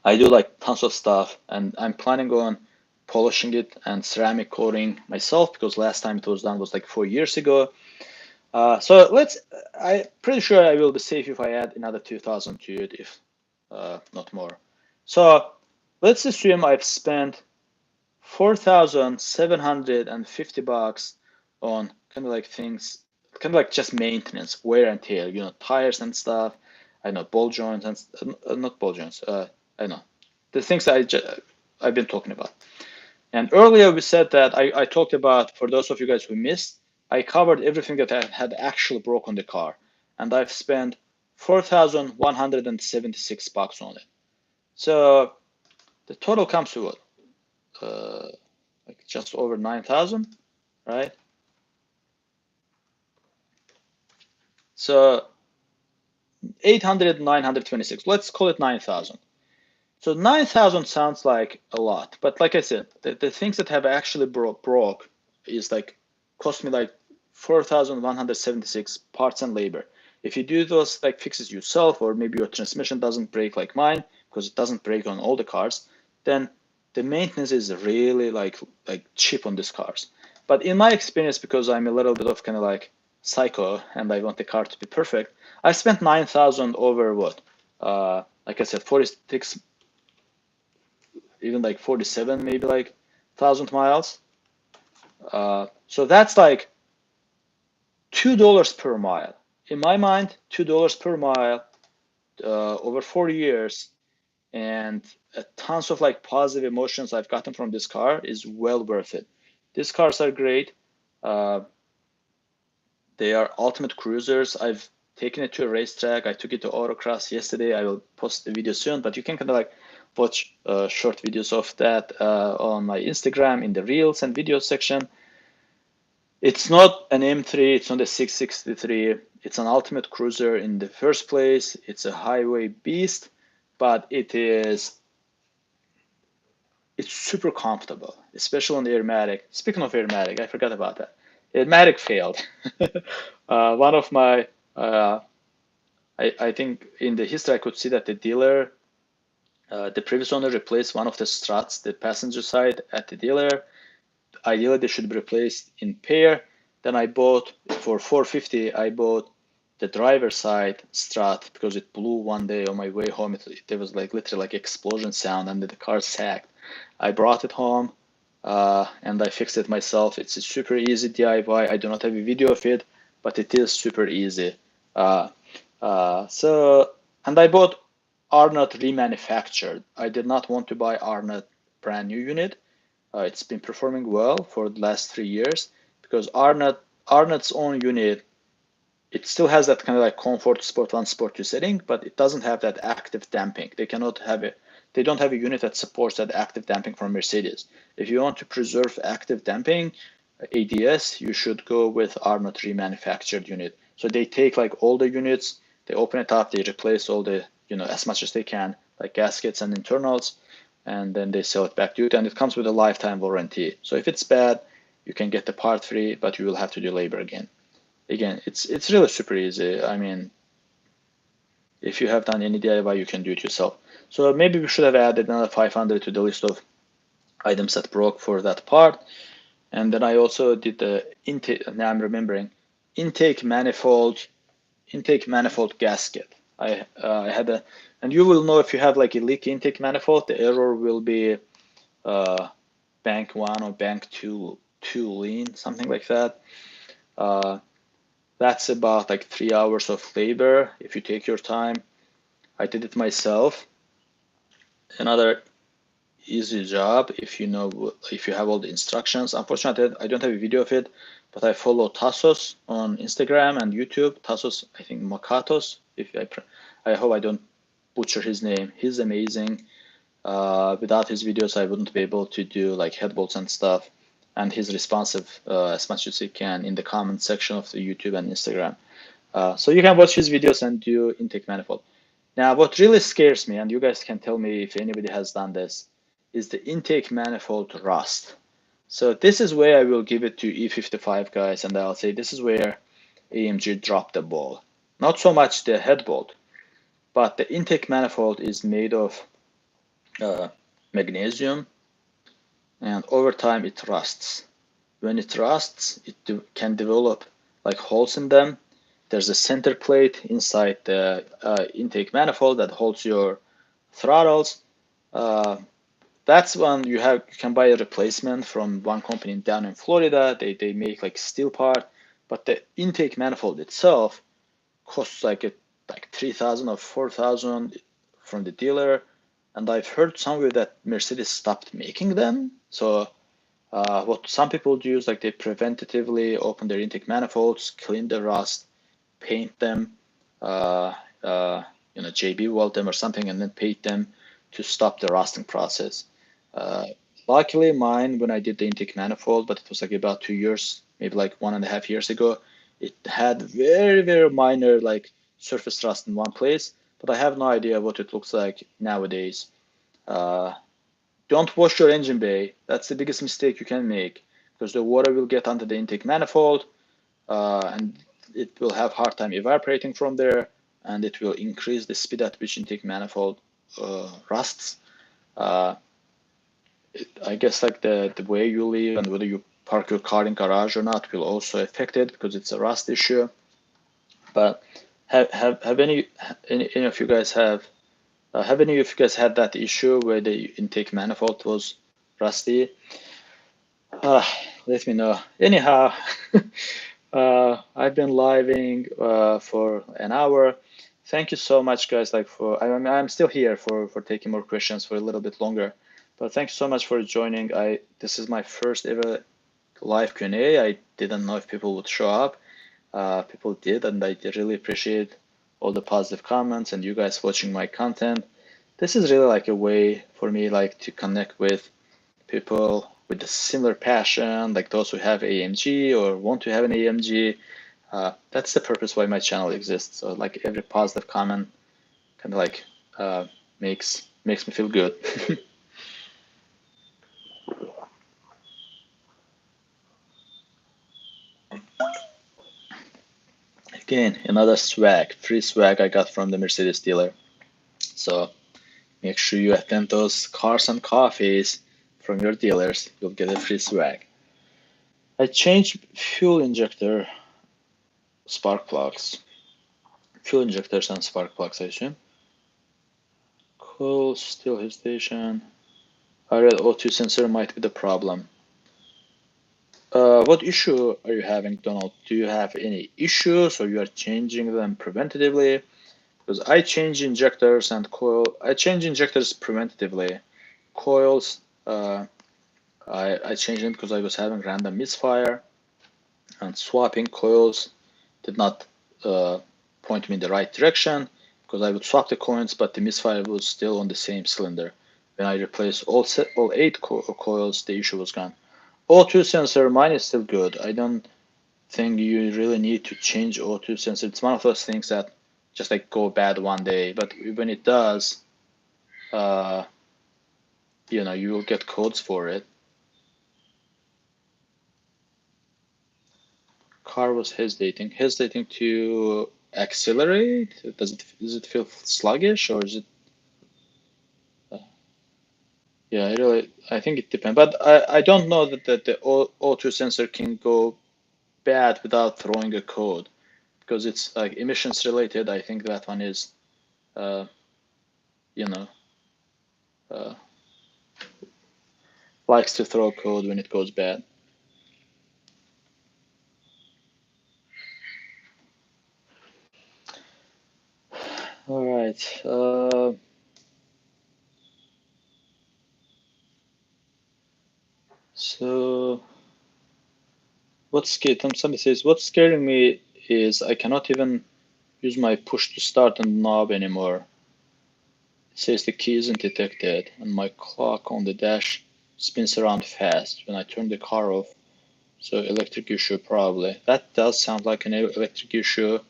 I do like tons of stuff, and I'm planning on polishing it and ceramic coating myself because last time it was done was like 4 years ago. So I'm pretty sure I will be safe if I add another 2,000 to it, if not more. So let's assume I've spent 4,750 bucks on kind of like things, kind of like just maintenance, wear and tear, you know, tires and stuff. I know ball joints and not ball joints. I know the things that I've been talking about. And earlier we said that I talked about, for those of you guys who missed, I covered everything that I had actually broke on the car, and I've spent 4,176 bucks on it. So the total comes to what? Like just over 9,000, right? So 800, 926. Let's call it 9,000. So 9,000 sounds like a lot, but like I said, the things that have actually broke is like cost me like 4,176 parts and labor. If you do those like fixes yourself, or maybe your transmission doesn't break like mine, because it doesn't break on all the cars, then the maintenance is really like cheap on these cars. But in my experience, because I'm a little bit of kind of like psycho and I want the car to be perfect, I spent 9,000 over what? Like I said, 46, even like 47, maybe like 1,000 miles. So that's like $2 per mile. In my mind, $2 per mile over 4 years, and tons of like positive emotions I've gotten from this car is well worth it. These cars are great. They are ultimate cruisers. I've taken it to a racetrack. I took it to autocross yesterday. I will post the video soon, but you can kind of like watch short videos of that on my Instagram in the Reels and Videos section. It's not an M3, it's not a E63. It's an ultimate cruiser in the first place. It's a highway beast, but it's super comfortable, especially on the Airmatic. Speaking of Airmatic, I forgot about that. Airmatic failed. One of my, I think in the history I could see that the dealer, the previous owner replaced one of the struts, the passenger side at the dealer. Ideally, they should be replaced in pair. Then I bought, for $450, I bought the driver side strut because it blew one day on my way home. There was like literally like explosion sound and the car sagged. I brought it home and I fixed it myself. It's a super easy DIY. I do not have a video of it, but it is super easy. And I bought Arnott remanufactured. I did not want to buy Arnott brand new unit. It's been performing well for the last 3 years because Arnott's own unit, it still has that kind of like comfort Sport 1, Sport 2 setting, but it doesn't have that active damping. They don't have a unit that supports that active damping from Mercedes. If you want to preserve active damping, ADS, you should go with Arnott remanufactured unit. So they take like all the units, they open it up, they replace all the, as much as they can, like gaskets and internals, and then they sell it back to you, and it comes with a lifetime warranty. So if it's bad, you can get the part free, but you will have to do labor again. Again, it's really super easy. I mean, if you have done any DIY, you can do it yourself. So maybe we should have added another 500 to the list of items that broke for that part. And then I also did the intake. Now I'm remembering intake manifold gasket. I had a, and you will know if you have like a leak intake manifold, the error will be bank 1 or bank 2 lean, something like that. That's about like 3 hours of labor if you take your time. I did it myself. Another easy job if you know, if you have all the instructions. Unfortunately, I don't have a video of it, but I follow Tassos on Instagram and YouTube. Tassos, I think Makatos. If I hope I don't butcher his name. He's amazing. Without his videos, I wouldn't be able to do like head bolts and stuff. And he's responsive as much as he can in the comment section of the YouTube and Instagram. So you can watch his videos and do intake manifold. Now, what really scares me, and you guys can tell me if anybody has done this, is the intake manifold rust. So this is where I will give it to E55 guys, and I'll say this is where AMG dropped the ball. Not so much the head bolt, but the intake manifold is made of magnesium, and over time it rusts. When it rusts, it can develop like holes in them. There's a center plate inside the intake manifold that holds your throttles. That's one you can buy a replacement from one company down in Florida. They make like steel part, but the intake manifold itself costs like 3,000 or 4,000 from the dealer. And I've heard somewhere that Mercedes stopped making them. So what some people do is like they preventatively open their intake manifolds, clean the rust, paint them, JB weld them or something, and then paint them to stop the rusting process. Luckily, mine, when I did the intake manifold, but it was like about 2 years, maybe like 1.5 years ago, it had very, very minor like surface rust in one place, but I have no idea what it looks like nowadays. Don't wash your engine bay. That's the biggest mistake you can make, because the water will get onto the intake manifold, and it will have hard time evaporating from there, and it will increase the speed at which intake manifold rusts. I guess like the way you live and whether you park your car in garage or not will also affect it, because it's a rust issue. But have any of you guys had that issue where the intake manifold was rusty? Let me know. Anyhow, I've been living for an hour. Thank you so much, guys. I'm still here for taking more questions for a little bit longer. But thanks so much for joining. This is my first ever live Q&A. I didn't know if people would show up. People did, and I really appreciate all the positive comments and you guys watching my content. This is really like a way for me like to connect with people with a similar passion, like those who have AMG or want to have an AMG. That's the purpose why my channel exists. So like every positive comment kind of like makes me feel good. Again, another free swag I got from the Mercedes dealer. So make sure you attend those cars and coffees from your dealers. You'll get a free swag. I changed fuel injector spark plugs. Fuel injectors and spark plugs, I assume. Cool, still hesitation. I read O2 sensor might be the problem. What issue are you having, Donald? Do you have any issues, or you are changing them preventatively? Because I change injectors and coil. I change injectors preventatively. Coils, I changed them because I was having random misfire, and swapping coils did not point me in the right direction, because I would swap the coils, but the misfire was still on the same cylinder. When I replaced all 8 coils, the issue was gone. O2 sensor, mine is still good. I don't think you really need to change O2 sensor. It's one of those things that just like go bad one day, but when it does, you know, you will get codes for it. Car was hesitating to accelerate. Does it feel sluggish, or is it? Yeah, I think it depends. But I don't know that the O2 sensor can go bad without throwing a code, because it's like emissions related. I think that one is, you know, uh, likes to throw code when it goes bad. All right. So somebody says, what's scaring me is I cannot even use my push to start on the knob anymore. It says the key isn't detected, and my clock on the dash spins around fast when I turn the car off. So electric issue probably. That does sound like an electric issue.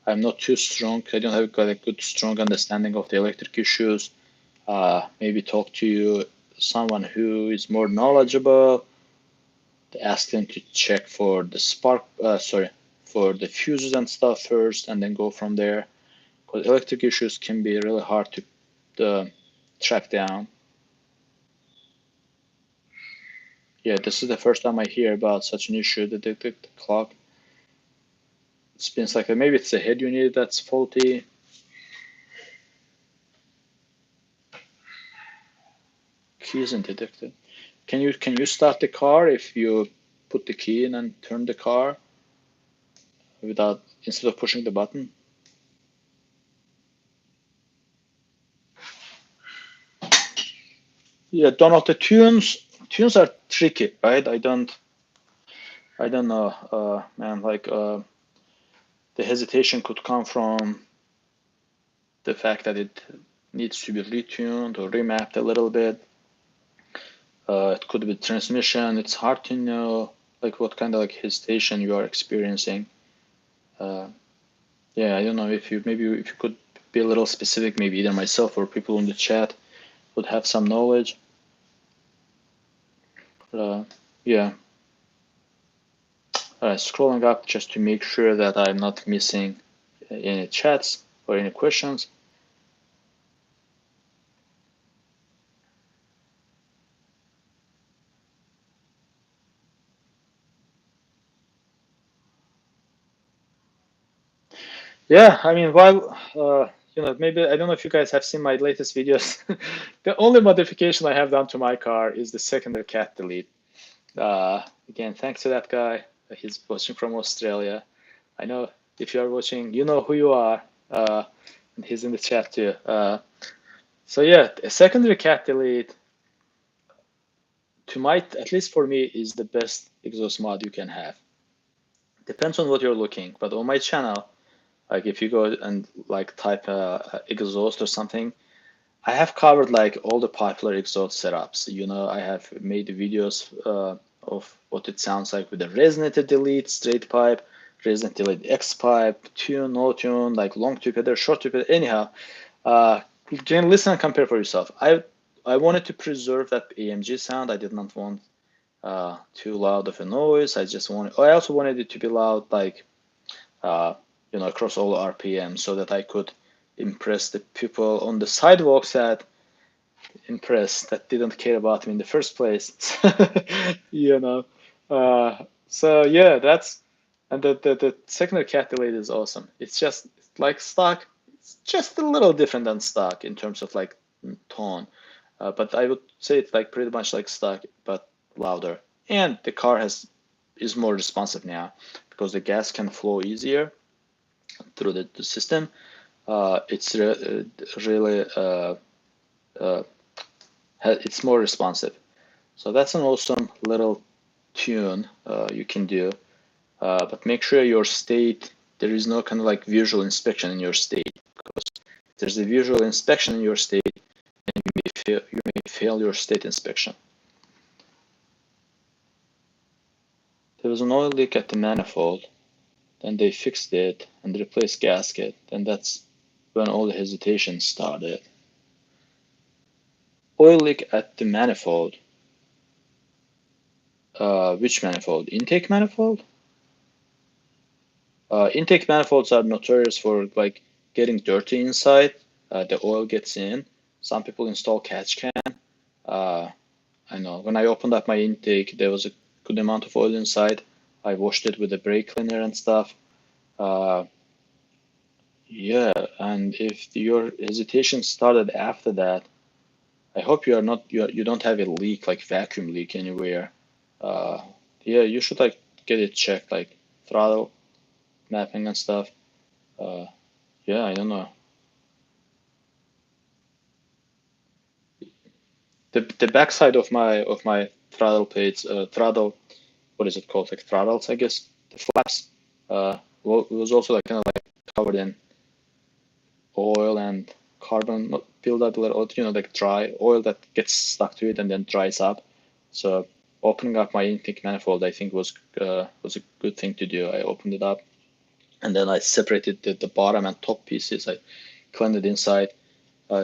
I'm not too strong. I don't have a good strong understanding of the electric issues. Maybe talk to someone who is more knowledgeable. Ask them to check for the for the fuses and stuff first, and then go from there. Because electric issues can be really hard to track down. Yeah, this is the first time I hear about such an issue. The clock spins like that. Maybe it's the head unit that's faulty. Key isn't detected. Can you start the car if you put the key in and turn the car without instead of pushing the button? Yeah, Donald, the tunes are tricky, right? I don't know, man. Like the hesitation could come from the fact that it needs to be retuned or remapped a little bit. It could be transmission. It's hard to know like what kind of like hesitation you are experiencing. Yeah, I don't know if you could be a little specific, maybe either myself or people in the chat would have some knowledge. Yeah. Scrolling up just to make sure that I'm not missing any chats or any questions. Yeah, I mean, while maybe I don't know if you guys have seen my latest videos. The only modification I have done to my car is the secondary cat delete. Again, thanks to that guy. He's watching from Australia. I know if you are watching, you know who you are. And he's in the chat too. So yeah, a secondary cat delete, at least for me, is the best exhaust mod you can have. Depends on what you're looking, but on my channel, like if you go and like type exhaust or something, I have covered like all the popular exhaust setups. You know, I have made videos of what it sounds like with a resonator delete, straight pipe, resonator delete X pipe, tune, no tune, like long tube header, short tube header. Anyhow, you can listen and compare for yourself. I wanted to preserve that AMG sound. I did not want too loud of a noise. I also wanted it to be loud, like across all RPM, so that I could impress the people on the sidewalks that didn't care about me in the first place. you know. So yeah, and the secondary cat delay is awesome. It's just like stock. It's just a little different than stock in terms of like tone, but I would say it's like pretty much like stock, but louder. And the car is more responsive now because the gas can flow easier through the system. It's really it's more responsive. So that's an awesome little tune you can do. But make sure your state, there is no kind of like visual inspection in your state. Because if there's a visual inspection in your state, then you may fail your state inspection. There was an oil leak at the manifold. Then they fixed it and replaced gasket. Then that's when all the hesitation started. oil leak at the manifold. Which manifold? Intake manifold? Intake manifolds are notorious for like getting dirty inside. The oil gets in. Some people install catch can. I know when I opened up my intake, there was a good amount of oil inside. I washed it with a brake cleaner and stuff. Yeah, and if your hesitation started after that, I hope you are not you don't have a leak like vacuum leak anywhere. Uh, yeah, you should like get it checked like throttle mapping and stuff. Uh, yeah, I don't know. The backside of my throttle plates, throttle, what is it called? Like throttles, I guess. The flaps, was also like kind of like covered in oil and carbon buildup, or like dry oil that gets stuck to it and then dries up. So opening up my intake manifold, I think was a good thing to do. I opened it up and then I separated the bottom and top pieces. I cleaned it inside.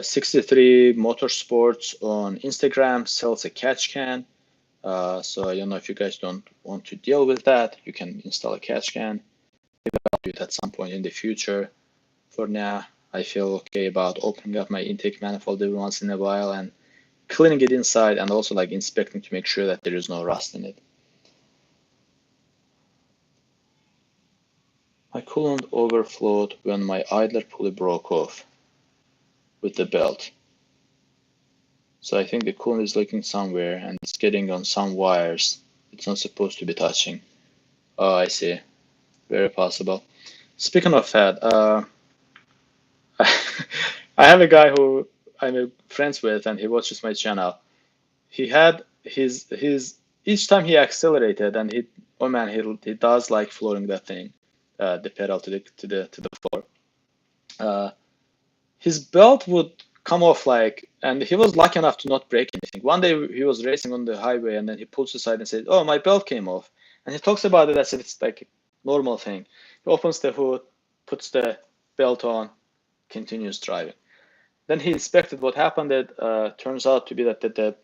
63 Motorsports on Instagram sells a catch can. So I don't know if you guys don't want to deal with that. You can install a catch can. Maybe I'll do it at some point in the future. For now, I feel okay about opening up my intake manifold every once in a while and cleaning it inside and also like inspecting to make sure that there is no rust in it. My coolant overflowed when my idler pulley broke off with the belt. So I think the coolant is leaking somewhere and it's getting on some wires it's not supposed to be touching. Oh, I see. Very possible. Speaking of that, I have a guy who I'm friends with and he watches my channel. He had his each time he accelerated and he oh man he does like floating that thing, the pedal to the floor. Uh, his belt would come off like, and he was lucky enough to not break anything. One day he was racing on the highway and then he pulls aside and said, "Oh, my belt came off," and he talks about it as if it's like a normal thing. He opens the hood, puts the belt on, continues driving. Then he inspected what happened. It turns out to be that the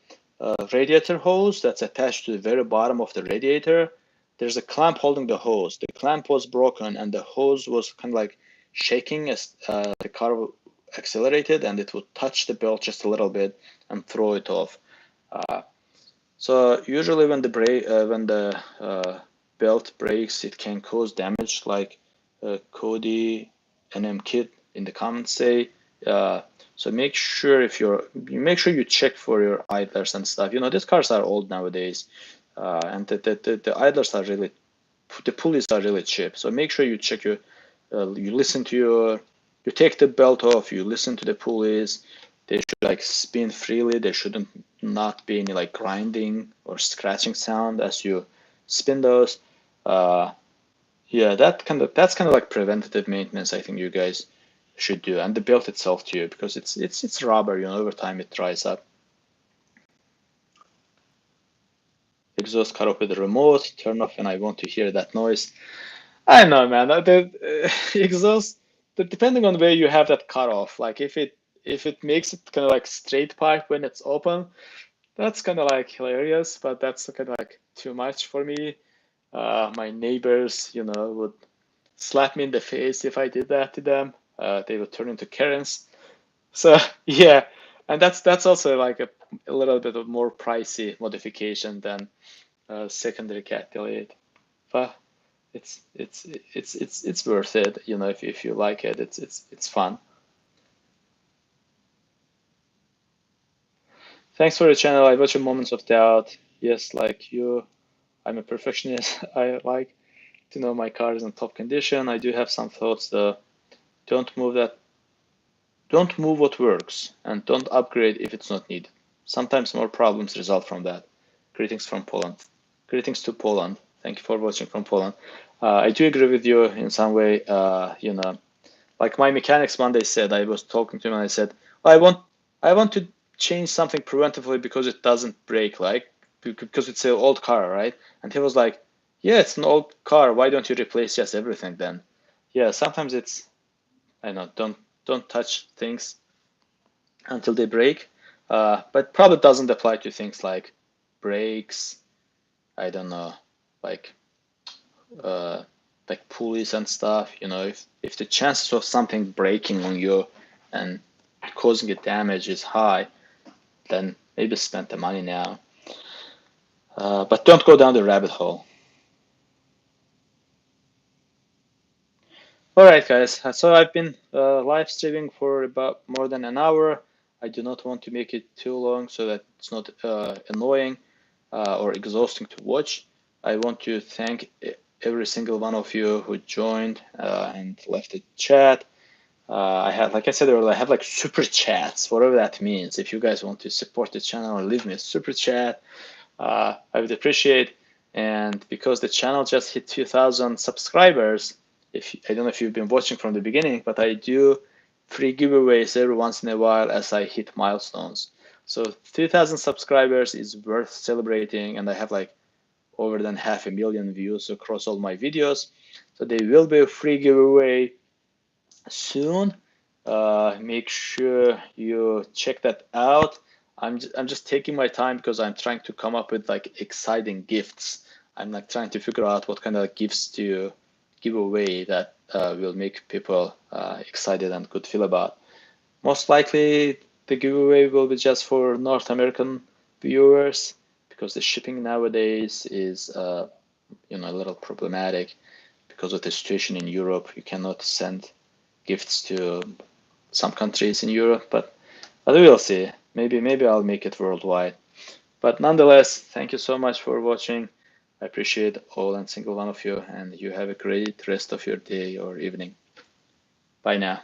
radiator hose that's attached to the very bottom of the radiator, there's a clamp holding the hose. The clamp was broken and the hose was kind of like shaking as the car accelerated, and it would touch the belt just a little bit and throw it off. So usually when the belt breaks, it can cause damage, like Cody and M Kid in the comments say. So make sure you check for your idlers and stuff. These cars are old nowadays, and the idlers are really, the pulleys are really cheap. So make sure you check you take the belt off, you listen to the pulleys. They should like spin freely. There shouldn't not be any like grinding or scratching sound as you spin those. Yeah, that's kind of like preventative maintenance. I think you guys should do, and the belt itself too, because it's rubber. Over time it dries up. Exhaust cut off with the remote. Turn off when I want to hear that noise. I don't know, man. The exhaust, depending on where you have that cut off, like if it makes it kind of like straight pipe when it's open, that's kind of like hilarious, but that's kind of like too much for me. My neighbors, would slap me in the face if I did that to them. They would turn into Karens. So yeah, and that's also like a little bit of more pricey modification than secondary cat delete. But it's worth it, if you like it. It's fun. Thanks for the channel. I watch your Moments of Doubt. Yes, like you, I'm a perfectionist. I like to know my car is in top condition. I do have some thoughts though. Don't move that. Don't move what works, and don't upgrade if it's not needed. Sometimes more problems result from that. Greetings from Poland. Greetings to Poland. Thank you for watching from Poland. I do agree with you in some way. Like my mechanics one day said, I was talking to him and I said, I want to change something preventively because it doesn't break, like because it's an old car, right? And he was like, yeah, it's an old car. Why don't you replace just everything then? Yeah, sometimes I know, don't touch things until they break. but probably doesn't apply to things like brakes. I don't know, like uh, like pulleys and stuff. You know, if the chances of something breaking on you and causing a damage is high, then maybe spend the money now. But don't go down the rabbit hole. All right, guys. So I've been live streaming for about more than an hour. I do not want to make it too long so that it's not annoying or exhausting to watch. I want to thank every single one of you who joined and left a chat. I had, like I said earlier, I have like super chats, whatever that means. If you guys want to support the channel or leave me a super chat, I would appreciate. And because the channel just hit 2,000 subscribers, I don't know if you've been watching from the beginning, but I do free giveaways every once in a while as I hit milestones. So 2,000 subscribers is worth celebrating, and I have like over than 500,000 views across all my videos. So there will be a free giveaway soon. Make sure you check that out. I'm just taking my time because I'm trying to come up with like exciting gifts. I'm like trying to figure out what kind of gifts to give away that will make people excited and could feel about. Most likely the giveaway will be just for North American viewers because the shipping nowadays is a little problematic because of the situation in Europe. You cannot send gifts to some countries in Europe, but we will see. Maybe I'll make it worldwide. But nonetheless, thank you so much for watching. I appreciate all and single one of you, and you have a great rest of your day or evening. Bye now.